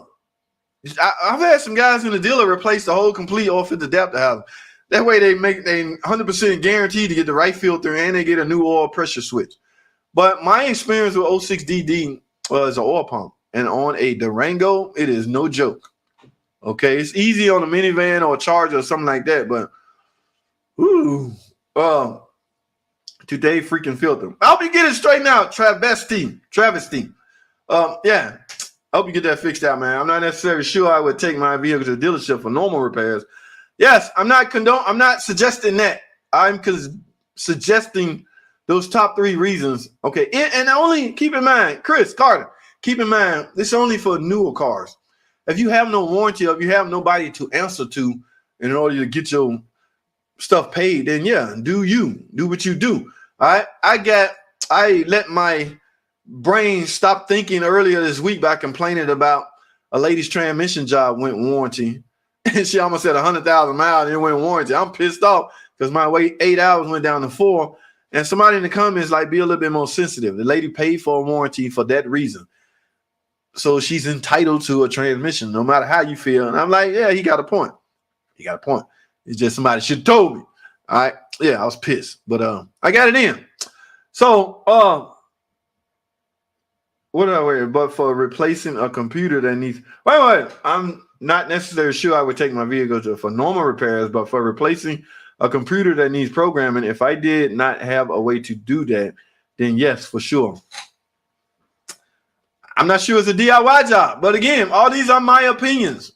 A: had some guys in the dealer replace the whole complete oil filter adapter housing. That way they 100% guaranteed to get the right filter and they get a new oil pressure switch. But my experience with 06DD was an oil pump. And on a Durango, it is no joke. Okay, it's easy on a minivan or a Charger or something like that, but today freaking filter. I hope you get it straightened out, travesty. Yeah, I hope you get that fixed out, man. I'm not necessarily sure I would take my vehicle to the dealership for normal repairs. Yes, I'm not suggesting that. I'm suggesting those top 3 reasons. Okay, and only keep in mind, Chris Carter, keep in mind, this is only for newer cars. If you have no warranty, if you have nobody to answer to in order to get your stuff paid, then yeah, do what you do. All right. I let my brain stop thinking earlier this week by complaining about a lady's transmission job went warranty. And she almost had 100,000 miles and it went warranty. I'm pissed off because my 8 hours went down to 4. And somebody in the comments like, be a little bit more sensitive. The lady paid for a warranty for that reason. So she's entitled to a transmission, no matter how you feel. And I'm like, yeah, he got a point. It's just somebody should have told me. All right. Yeah, I was pissed. But I got it in. So what did I wear? But for replacing a computer that needs wait. I'm not necessarily sure I would take my vehicle for normal repairs, but for replacing a computer that needs programming, if I did not have a way to do that, then yes, for sure. I'm not sure it's a DIY job, but again, all these are my opinions.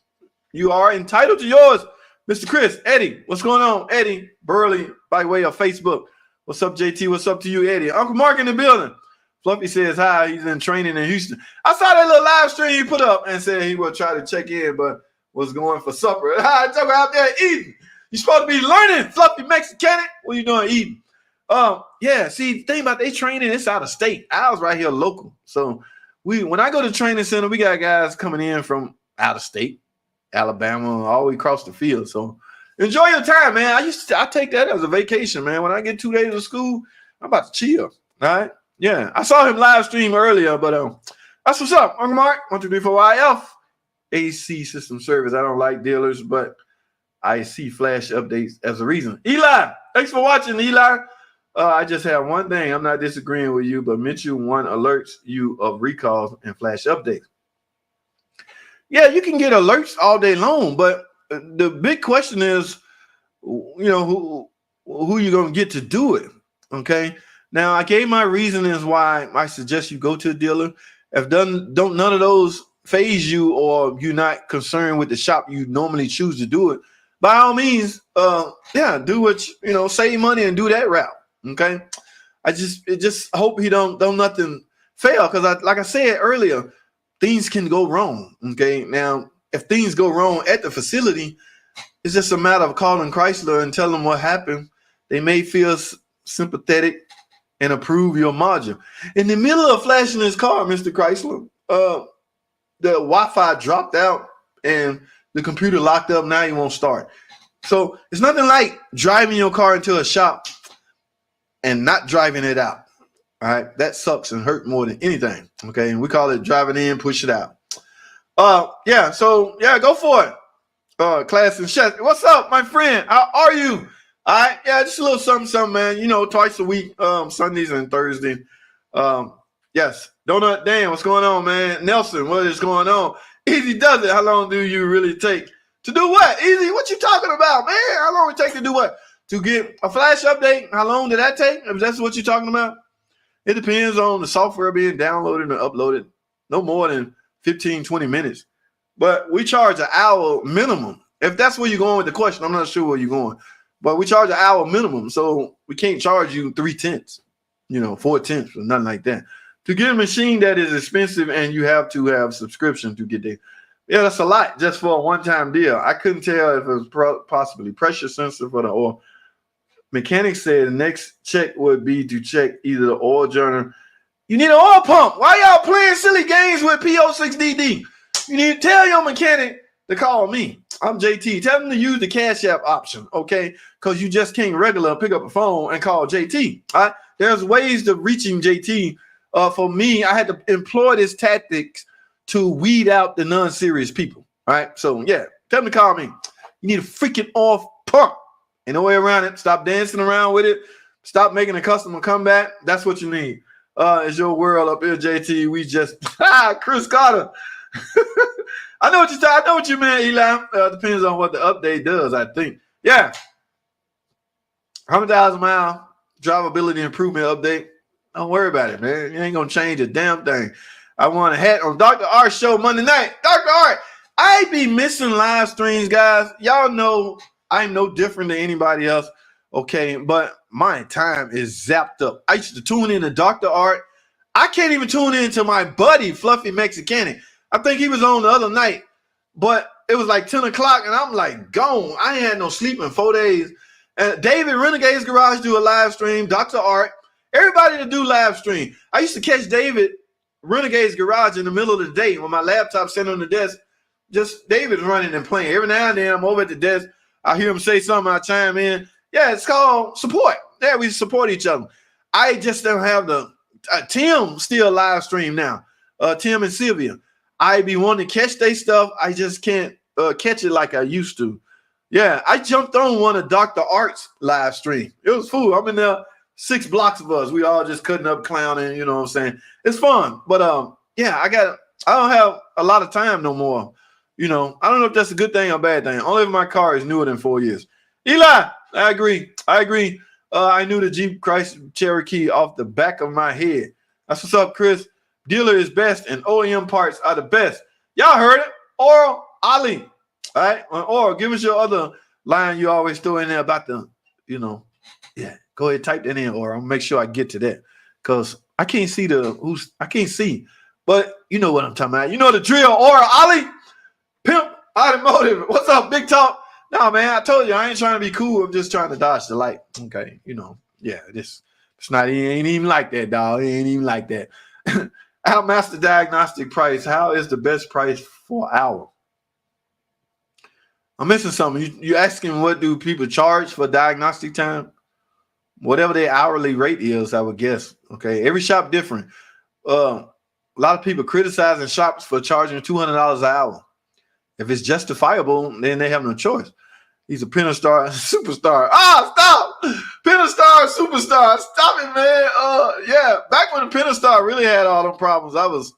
A: You are entitled to yours. Mr. Chris, Eddie, what's going on? Eddie Burley, by way of Facebook. What's up, JT? What's up to you, Eddie? Uncle Mark in the building. Fluffy says hi. He's in training in Houston. I saw that little live stream he put up and said he would try to check in, but was going for supper. Hi, talk out there eating. You're supposed to be learning, Fluffy Mexicanic. What are you doing eating? Yeah, see, the thing about they training, it's out of state. I was right here local. So when I go to training center, we got guys coming in from out of state, Alabama, all the way across the field. So enjoy your time, man. I take that as a vacation, man. When I get 2 days of school, I'm about to chill. All right. Yeah. I saw him live stream earlier, but that's what's up. Uncle Mark, 1, 2, 3, 4 IF. AC system service. I don't like dealers, but I see flash updates as a reason. Eli, thanks for watching, Eli. I just have one thing. I'm not disagreeing with you, but Mitchell one alerts you of recalls and flash updates. Yeah, you can get alerts all day long, but the big question is, who you gonna get to do it? Okay. Now I gave my reasonings why I suggest you go to a dealer. If don't none of those phase you, or you're not concerned with the shop you normally choose to do it, by all means, do what save money and do that route. Okay. I just hope he don't nothing fail, because like I said earlier, things can go wrong. Okay. Now, if things go wrong at the facility, it's just a matter of calling Chrysler and telling them what happened. They may feel sympathetic and approve your margin. In the middle of flashing his car, Mr. Chrysler, the Wi-Fi dropped out and the computer locked up. Now you won't start. So it's nothing like driving your car into a shop and not driving it out. All right, that sucks and hurt more than anything. Okay, and we call it driving in, push it out. Go for it. Class and Chef, what's up, my friend? How are you? All right, just a little something, man. Twice a week, Sundays and Thursday. Yes, Donut Dan, what's going on, man? Nelson, what is going on? Easy does it. How long do you really take to do what? Easy, what you talking about, man? How long it take to do what? To get a flash update? How long did that take? If that's what you're talking about, it depends on the software being downloaded and uploaded. No more than 15, 20 minutes. But we charge an hour minimum. If that's where you're going with the question, I'm not sure where you're going. But we charge an hour minimum, so we can't charge you 3/10, 4/10, or nothing like that. To get a machine that is expensive and you have to have subscription to get there, that's a lot just for a one-time deal. I couldn't tell if it was possibly pressure sensor for the oil. Mechanic said the next check would be to check either the oil journal. You need an oil pump. Why y'all playing silly games with PO6DD? You need to tell your mechanic to call me. I'm JT. Tell them to use the Cash App option, okay? Because you just can't pick up a phone and call JT. All right? There's ways to reaching JT. For me, I had to employ this tactics to weed out the non-serious people. All right? So, tell them to call me. You need a freaking oil pump. Ain't no way around it. Stop dancing around with it. Stop making a customer come back. That's what you need. It's your world up here, JT. We just Chris Carter. I know what you meant, Eli. Depends on what the update does, I think. Yeah. 100,000 mile drivability improvement update. Don't worry about it, man. You ain't gonna change a damn thing. I want a hat on Dr. Art show Monday night. Dr. Art, I be missing live streams, guys. Y'all know I'm no different than anybody else. Okay, but my time is zapped up. I used to tune in to Dr. Art. I can't even tune in to my buddy, Fluffy Mexicani. I think he was on the other night, but it was like 10 o'clock, and I'm like gone. I ain't had no sleep in 4 days. And David, Renegade's Garage, do a live stream. Dr. Art, everybody to do live stream. I used to catch David, Renegade's Garage, in the middle of the day when my laptop sitting on the desk. Just David's running and playing. Every now and then I'm over at the desk. I hear him say something, I chime in. Yeah, it's called support. Yeah, we support each other. I just don't have the Tim still live stream now. Tim and Sylvia. I be wanting to catch their stuff. I just can't catch it like I used to. Yeah, I jumped on one of Dr. Art's live stream. It was cool. I'm in there, 6 blocks of us. We all just cutting up, clowning, you know what I'm saying? It's fun. But I don't have a lot of time no more. I don't know if that's a good thing or a bad thing. Only if my car is newer than 4 years. Eli, I agree. I knew the Jeep Chrysler Cherokee off the back of my head. That's what's up, Chris. Dealer is best and OEM parts are the best. Y'all heard it. Oral Ali. All right. Or give us your other line you always throw in there about the, go ahead, type that in, or I'll make sure I get to that. Because I can't see I can't see. But you know what I'm talking about. You know the drill. Oral Ali. Pimp Automotive. What's up, Big Talk? No, man, I told you I ain't trying to be cool. I'm just trying to dodge the light. Okay. It's not, it ain't even like that, dog. It ain't even like that. Outmaster Diagnostic price. How is the best price for an hour? I'm missing something. You asking what do people charge for diagnostic time? Whatever their hourly rate is, I would guess. Okay. Every shop different. A lot of people criticizing shops for charging $200 an hour. If it's justifiable, then they have no choice. He's a Pentastar superstar. Stop! Pentastar Superstar. Stop it, man. Yeah, back when the Pentastar really had all them problems, I was,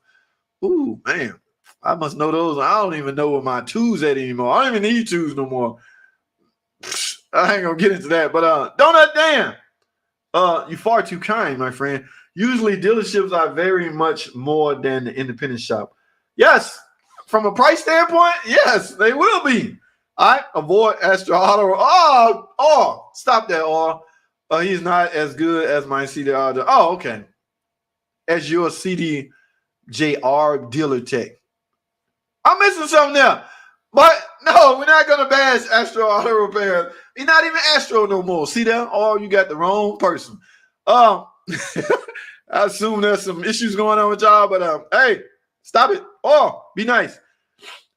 A: ooh, man. I must know those. I don't even know where my two's at anymore. I don't even need twos no more. I ain't gonna get into that. But Donut Dan, you far too kind, my friend. Usually dealerships are very much more than the independent shop. Yes, from a price standpoint, yes, they will be. All right, avoid Astro Auto. Oh, stop that, or he's not as good as my CDR. Oh, okay. As your CDJR dealer tech. I'm missing something there. But no, we're not going to bash Astro Auto Repair. He's not even Astro no more. See that? Oh, you got the wrong person. I assume there's some issues going on with y'all, but hey, stop it. Oh, be nice.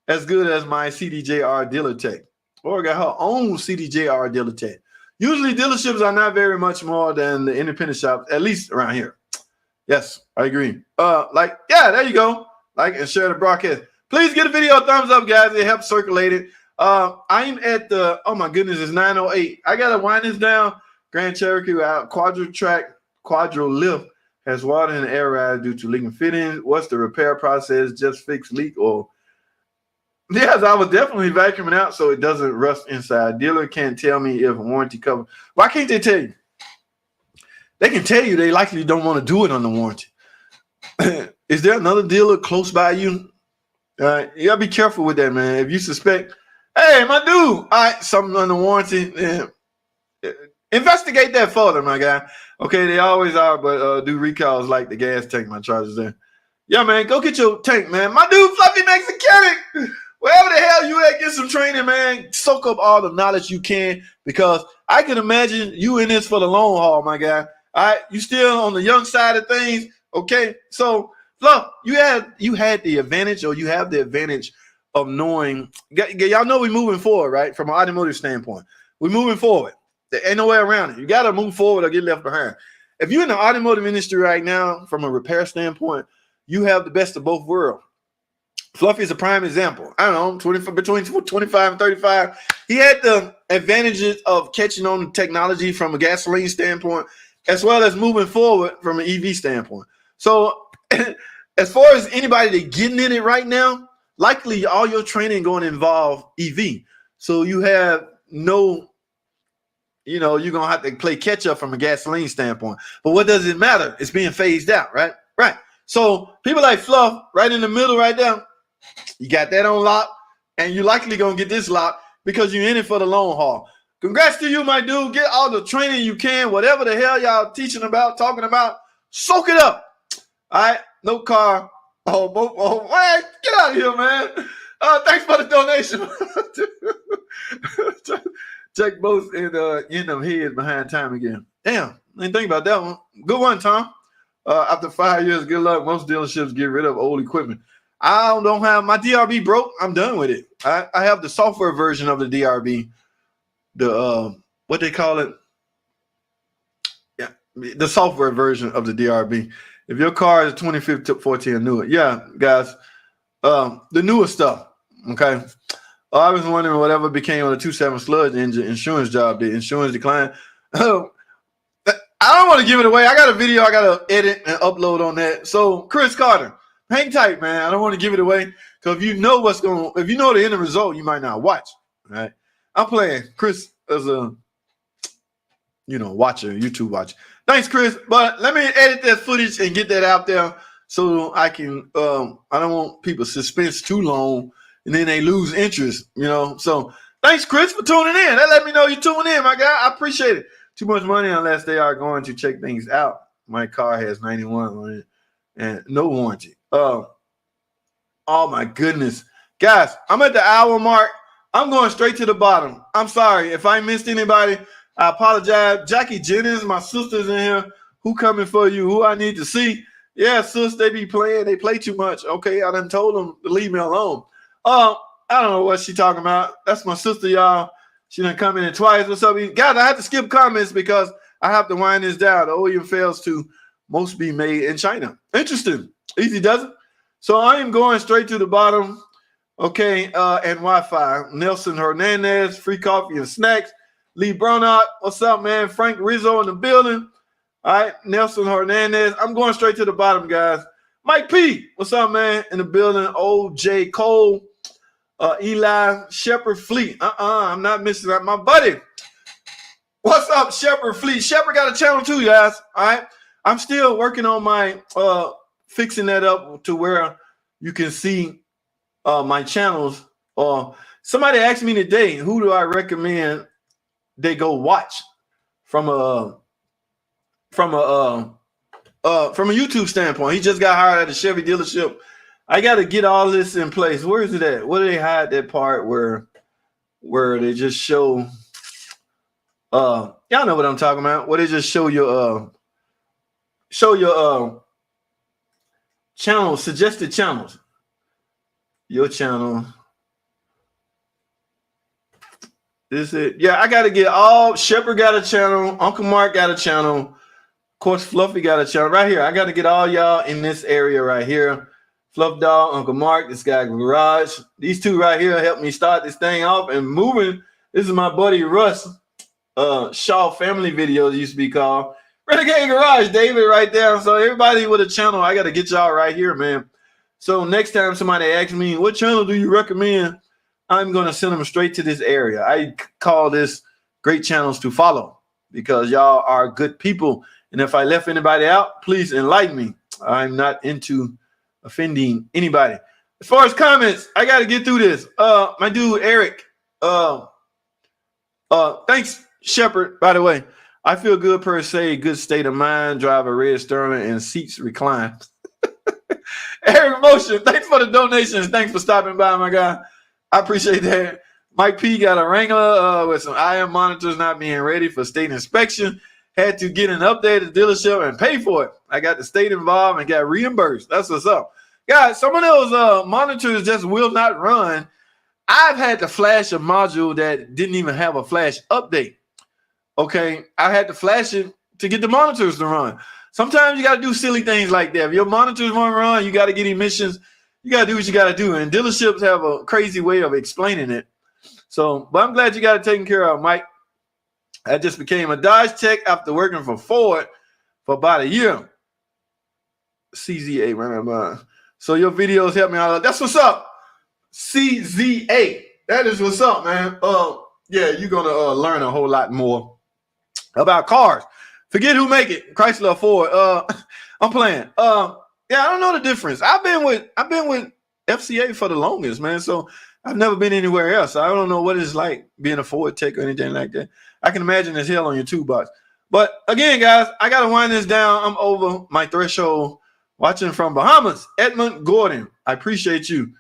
A: As good as my CDJR dealer tech. Or got her own CDJR dealer tech. Usually dealerships are not very much more than the independent shops, at least around here. Yes, I agree. Yeah, there you go. Like and share the broadcast. Please give the video a thumbs up, guys. It helps circulate it. I'm at the, oh my goodness, it's 9:08. I got to wind this down. Grand Cherokee out Quadro lift has water in the air ride due to leaking fittings. What's the repair process? Just fix leak or? Yes, I was definitely vacuuming out so it doesn't rust inside. Dealer can't tell me if warranty cover. Why can't they tell you? They can tell you they likely don't want to do it on the warranty. Is there another dealer close by you? You gotta be careful with that, man. If you suspect, hey, my dude, all right, something under warranty, investigate that further, my guy. Okay, they always are, but do recalls like the gas tank my charger's there. Yeah, man, go get your tank, man. My dude, Fluffy Mexicanic. Wherever the hell you at, get some training, man. Soak up all the knowledge you can, because I can imagine you in this for the long haul, my guy. All right, you still on the young side of things, okay? So, Fluff, you had the advantage, or you have the advantage of knowing. Y'all know we're moving forward, right? From an automotive standpoint, we're moving forward. There ain't no way around it. You got to move forward or get left behind. If you're in the automotive industry right now, from a repair standpoint, you have the best of both worlds. Fluffy is a prime example. I don't know, between 25 and 35. He had the advantages of catching on to technology from a gasoline standpoint, as well as moving forward from an EV standpoint. So as far as anybody that getting in it right now, likely all your training going to involve EV. So you have no, you're going to have to play catch up from a gasoline standpoint. But what does it matter? It's being phased out, right? Right. So people like Fluff right in the middle right there, you got that on lock, and you're likely going to get this lock because you're in it for the long haul. Congrats to you, my dude. Get all the training you can, whatever the hell y'all teaching about, talking about, soak it up. All right, no car. Oh, man, get out of here, man. Thanks for the donation. Check both in end of head behind time again. Damn, I didn't think about that one. Good one, Tom. After 5 years, good luck. Most dealerships get rid of old equipment. I don't have my DRB broke. I'm done with it. I have the software version of the DRB. The what they call it? Yeah, the software version of the DRB. If your car is 2014 or newer, yeah, guys, the newer stuff. Okay. I was wondering whatever became of the 2.7 sludge engine insurance job. The insurance declined. I don't want to give it away. I got a video I got to edit and upload on that. So, Chris Carter, hang tight, man. I don't want to give it away, because if you know if you know the end result, you might not watch. Right? I'm playing Chris as a, watcher, YouTube watcher. Thanks, Chris. But let me edit that footage and get that out there so I can. I don't want people suspense too long and then they lose interest. So thanks, Chris, for tuning in. That let me know you're tuning in, my guy. I appreciate it. Too much money unless they are going to check things out. My car has 91 on it and no warranty. Oh my goodness. Guys, I'm at the hour mark. I'm going straight to the bottom. I'm sorry. If I missed anybody, I apologize. Jackie Jennings, my sister's in here. Who coming for you? Who I need to see? Yeah, sis, they be playing. They play too much. Okay, I done told them to leave me alone. I don't know what she talking about. That's my sister, y'all. She done come in twice. What's up? Guys, I have to skip comments because I have to wind this down. The OEM fails to most be made in China. Interesting. Easy does it. So I am going straight to the bottom. Okay, and Wi-Fi. Nelson Hernandez, free coffee and snacks. Lee Bronard, what's up, man? Frank Rizzo in the building. All right, Nelson Hernandez. I'm going straight to the bottom, guys. Mike P, what's up, man? In the building. O.J. Cole, Eli Shepard Fleet. I'm not missing that. My buddy. What's up, Shepard Fleet? Shepard got a channel too, guys. All right. I'm still working on my fixing that up to where you can see my channels. Somebody asked me today, who do I recommend they go watch from a YouTube standpoint? He just got hired at a Chevy dealership. I got to get all this in place. Where is it at? Where do they hide that part where they just show? Y'all know what I'm talking about. Where they just show your channel, suggested channels. Your channel. This it. Yeah, I got to get all. Shepard got a channel. Uncle Mark got a channel. Of course, Fluffy got a channel right here. I got to get all y'all in this area right here. Fluff Dog, Uncle Mark, this guy Garage. These two right here helped me start this thing off and moving. This is my buddy Russ. Shaw Family Videos used to be called. Renegade Garage, David right there. So everybody with a channel, I got to get y'all right here, man. So next time somebody asks me, what channel do you recommend? I'm going to send them straight to this area. I call this great channels to follow because y'all are good people. And if I left anybody out, please enlighten me. I'm not into offending anybody. As far as comments, I got to get through this. My dude, Eric. Thanks, Shepard, by the way. I feel good per se, good state of mind, drive a red Sterling and seats recline. Eric Motion, thanks for the donations. Thanks for stopping by, my guy. I appreciate that. Mike P got a Wrangler with some IM monitors not being ready for state inspection. Had to get an update at the dealership and pay for it. I got the state involved and got reimbursed. That's what's up. Guys, some of those monitors just will not run. I've had to flash a module that didn't even have a flash update. Okay, I had to flash it to get the monitors to run. Sometimes you got to do silly things like that. If your monitors won't run, you got to get emissions. You got to do what you got to do. And dealerships have a crazy way of explaining it. So, but I'm glad you got it taken care of, Mike. I just became a Dodge tech after working for Ford for about a year. CZA, right? So your videos help me out. That's what's up. CZA. That is what's up, man. Yeah, you're going to learn a whole lot more about cars. Forget who make it. Chrysler, Ford. I'm playing. Yeah, I don't know the difference. I've been with FCA for the longest, man. So I've never been anywhere else. I don't know what it's like being a Ford tech or anything like that. I can imagine it's hell on your toolbox. But again, guys, I got to wind this down. I'm over my threshold. Watching from Bahamas, Edmund Gordon. I appreciate you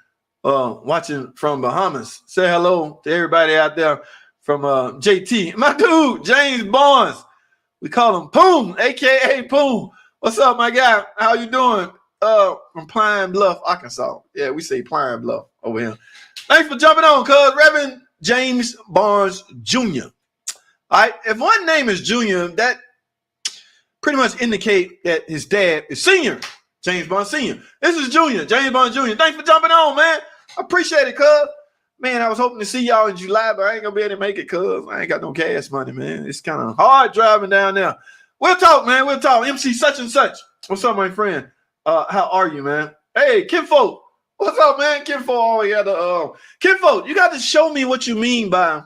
A: watching from Bahamas. Say hello to everybody out there from JT. My dude, James Barnes. We call him Poon, a.k.a. Poon. What's up, my guy? How you doing? From Pine Bluff, Arkansas. Yeah, we say Pine Bluff over here. Thanks for jumping on, cuz. Reverend James Barnes Jr. All right, if one name is Junior, that pretty much indicate that his dad is Senior. James Barnes Sr. This is Junior, James Barnes Jr. Thanks for jumping on, man. I appreciate it, cuz. Man, I was hoping to see y'all in July, but I ain't going to be able to make it, cuz. I ain't got no gas money, man. It's kind of hard driving down there. We'll talk, man. We'll talk. MC such and such. What's up, my friend? How are you, man? Hey, Kinfolk. What's up, man? Kinfolk. Oh, yeah, Kinfolk, you got to show me what you mean by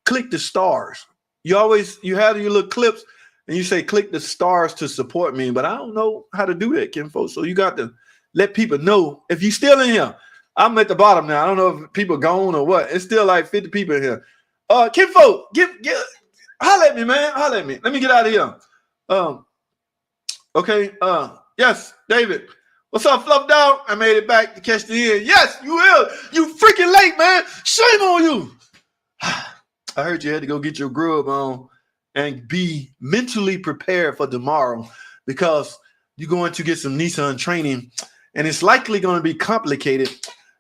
A: click the stars. You have your little clips, and you say, click the stars to support me. But I don't know how to do that, Kinfolk. So you got to let people know. If you're still in here, I'm at the bottom now. I don't know if people gone or what. It's still like 50 people in here. Kinfolk, holler at me, man. Holler at me. Let me get out of here. Okay. Yes, David. What's up, Fluff Dog? I made it back to catch the end. Yes, you will. You freaking late, man. Shame on you. I heard you had to go get your grub on and be mentally prepared for tomorrow because you're going to get some Nissan training, and it's likely going to be complicated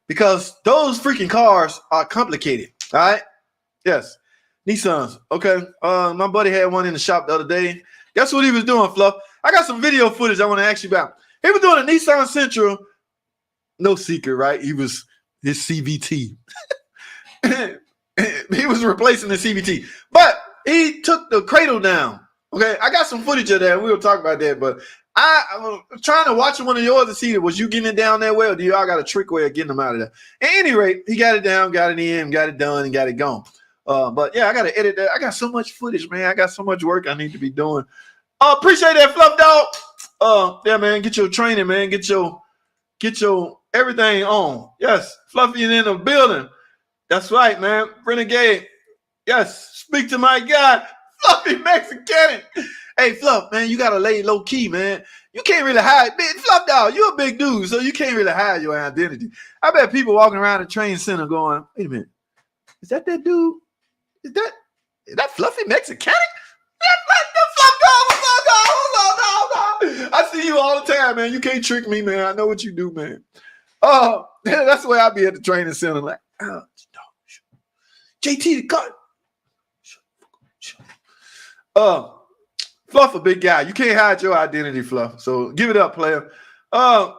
A: because those freaking cars are complicated. All right? Yes. Nissans. Okay. My buddy had one in the shop the other day. Guess what he was doing, Fluff? I got some video footage I want to ask you about. He was doing a Nissan Sentra. No secret, right? He was his CVT. he was replacing the CVT, but he took the cradle down. Okay, I got some footage of that. We'll talk about that, but I was trying to watch one of yours to see, was you getting it down that way, or do y'all got a trick way of getting them out of there? At any rate, he got it down, got it in, got it done, and got it gone. But yeah, I got to edit that. I got so much footage, man. I got so much work I need to be doing. Appreciate that, Fluff Dog. Yeah, man, get your training, man. Get your everything on. Yes, Fluffy in the building. That's right, man. Renegade. Yes, speak to my guy, Fluffy Mexican. Hey, Fluff, man, you got to lay low key, man. You can't really hide. Fluff Dog, you're a big dude, so you can't really hide your identity. I bet people walking around the train center going, wait a minute, is that dude? Is that Fluffy Mexican? I see you all the time, man. You can't trick me, man. I know what you do, man. That's the way I be at the training center. Like, JT the cut. Fluff a big guy. You can't hide your identity, Fluff. So give it up, player. Yeah,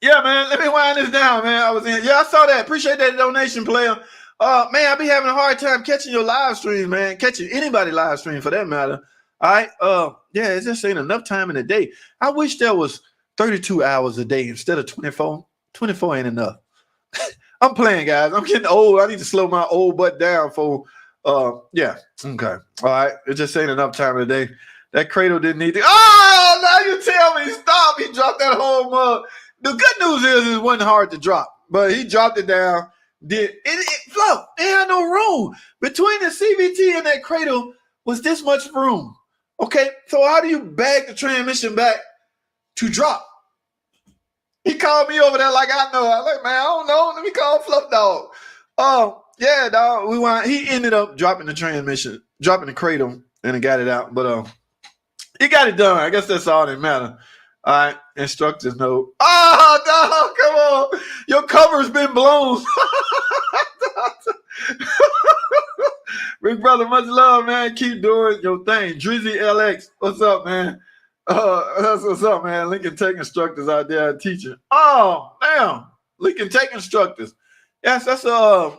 A: man. Let me wind this down, man. I saw that. Appreciate that donation, player. Man, I be having a hard time catching your live stream, man. Catching anybody live stream for that matter. All right. Yeah, it just ain't enough time in a day. I wish there was 32 hours a day instead of 24. 24 ain't enough. I'm playing, guys. I'm getting old. I need to slow my old butt down for yeah. Okay. All right. It just ain't enough time in the day. That cradle didn't need to. Oh, now you tell me stop. He dropped that whole mug. The good news is it wasn't hard to drop, but he dropped it down. Fluff, it had no room. Between the CVT and that cradle was this much room. Okay, so how do you bag the transmission back to drop? He called me over there like I know. I'm like, man, I don't know. Let me call Fluff Dog. Oh, yeah, dog. He ended up dropping the transmission, dropping the cradle, and got it out. But he got it done. I guess that's all that matters. All right, instructors know. Oh, dog, come on. Your cover's been blown. Big brother, much love, man. Keep doing your thing. Drizzy LX, what's up, man? That's what's up, man. Lincoln Tech instructors out there teaching. Oh, damn. Lincoln Tech instructors. Yes, that's a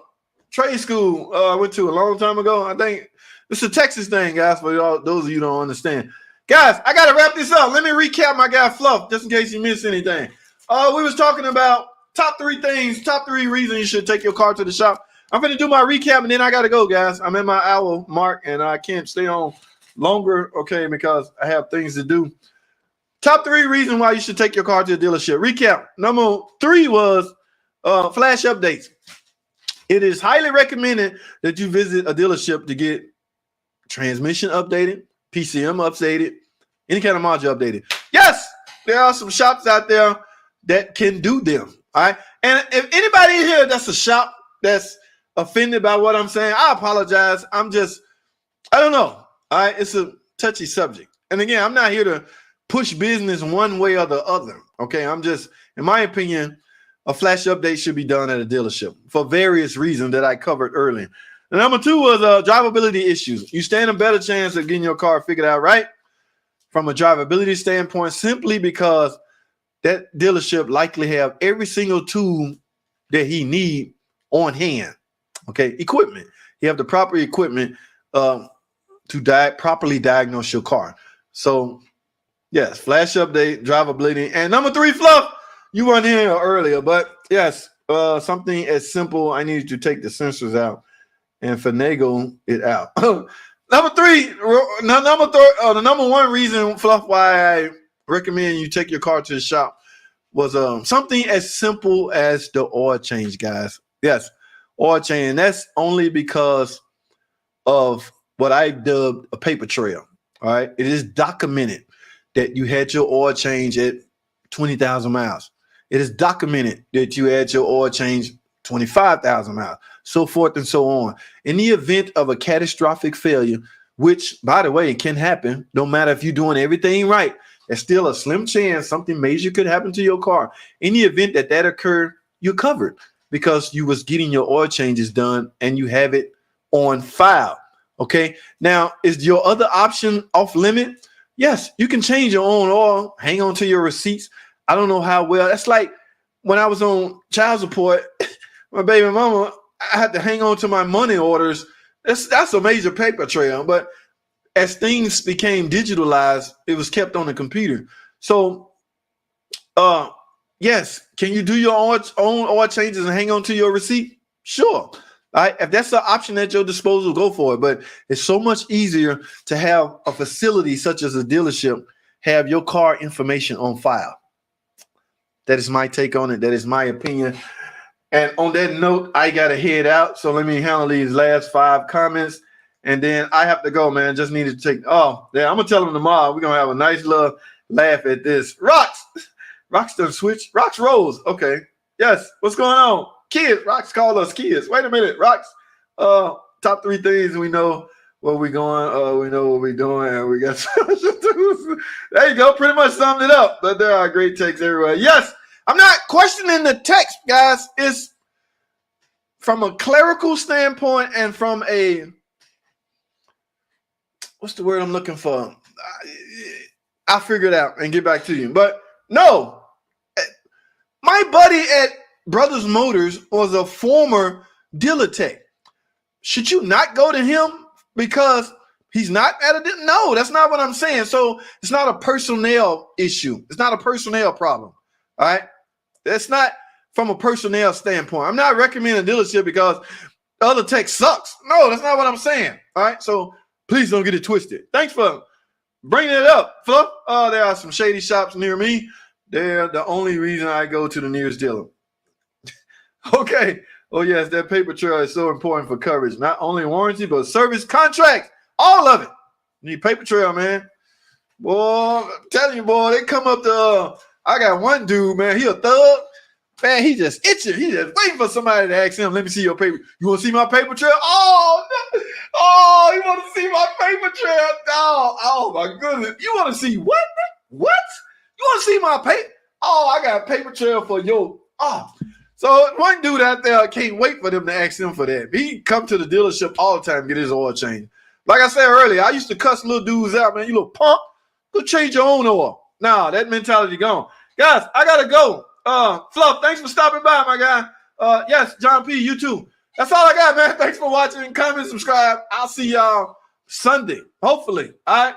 A: trade school I went to a long time ago. I think it's a Texas thing, guys, for those of you who don't understand. Guys, I got to wrap this up. Let me recap my guy Fluff, just in case you missed anything. We was talking about top 3 things, top 3 reasons you should take your car to the shop. I'm going to do my recap, and then I got to go, guys. I'm at my hour mark, and I can't stay on longer, okay, because I have things to do. Top 3 reasons why you should take your car to the dealership. Recap. Number 3 was flash updates. It is highly recommended that you visit a dealership to get transmission updated, PCM updated, any kind of module updated. Yes, there are some shops out there that can do them. All right. And if anybody in here that's a shop that's offended by what I'm saying, I apologize. I don't know. All right. It's a touchy subject. And again, I'm not here to push business one way or the other. Okay. I'm just, in my opinion, a flash update should be done at a dealership for various reasons that I covered earlier. And number 2 was drivability issues. You stand a better chance of getting your car figured out right from a drivability standpoint, simply because that dealership likely have every single tool that he need on hand. Okay, equipment. You have the proper equipment to properly diagnose your car. So, yes, flash update, drivability. And number 3, Fluff, you weren't here earlier, but yes, something as simple. I need to take the sensors out and finagle it out. Number 3, the number 1 reason, Fluff, why I recommend you take your car to the shop was something as simple as the oil change, guys. Yes, oil change. And that's only because of what I dubbed a paper trail. All right. It is documented that you had your oil change at 20,000 miles. It is documented that you had your oil change 25,000 miles, so forth and so on. In the event of a catastrophic failure, which, by the way, can happen, no matter if you're doing everything right, there's still a slim chance something major could happen to your car. In the event that occurred, you're covered because you was getting your oil changes done and you have it on file. Okay. Now, is your other option off limit? Yes, you can change your own oil, hang on to your receipts. I don't know how well. That's like when I was on child support, my baby mama, I had to hang on to my money orders. That's a major paper trail. But as things became digitalized, it was kept on the computer. So, yes, can you do your own oil changes and hang on to your receipt? Sure. All right. If that's the option at your disposal, go for it. But it's so much easier to have a facility such as a dealership have your car information on file. That is my take on it. That is my opinion. And on that note, I got to head out. So let me handle these last 5 comments. And then I have to go, man. Just needed to take. Oh, yeah, I'm going to tell them tomorrow. We're going to have a nice little laugh at this. Rocks done switch. Rocks Rose. Okay. Yes. What's going on? Kids. Rocks call us kids. Wait a minute. Rocks. Top 3 things we know where we going. We know what we're doing. And we got there you go. Pretty much summed it up. But there are great takes everywhere. Yes. I'm not questioning the text, guys. It's from a clerical standpoint and from a, what's the word I'm looking for? I'll figure it out and get back to you. But no, my buddy at Brothers Motors was a former dealer tech. Should you not go to him because he's not at a dealer? No, that's not what I'm saying. So it's not a personnel issue. It's not a personnel problem. All right. That's not from a personnel standpoint. I'm not recommending a dealership because other tech sucks. No, that's not what I'm saying. All right. So please don't get it twisted. Thanks for bringing it up, Fluff. There are some shady shops near me. They're the only reason I go to the nearest dealer. Okay. Oh, yes, that paper trail is so important for coverage. Not only warranty, but service contracts. All of it. You need paper trail, man. Boy, I'm telling you, boy, they come up to I got one dude, man. He a thug. Man, he just itching. He just waiting for somebody to ask him, let me see your paper. You want to see my paper trail? Oh, no. Oh, you want to see my paper trail? Oh, my goodness. You want to see what? What? You want to see my paper? Oh, I got a paper trail for your. Oh. So one dude out there, I can't wait for them to ask him for that. He come to the dealership all the time, get his oil changed. Like I said earlier, I used to cuss little dudes out, man. You little punk. Go change your own oil. Nah, that mentality gone. Guys, I got to go. Fluff, thanks for stopping by, my guy. Yes, John P., you too. That's all I got, man. Thanks for watching. Comment, subscribe. I'll see y'all Sunday, hopefully. All right.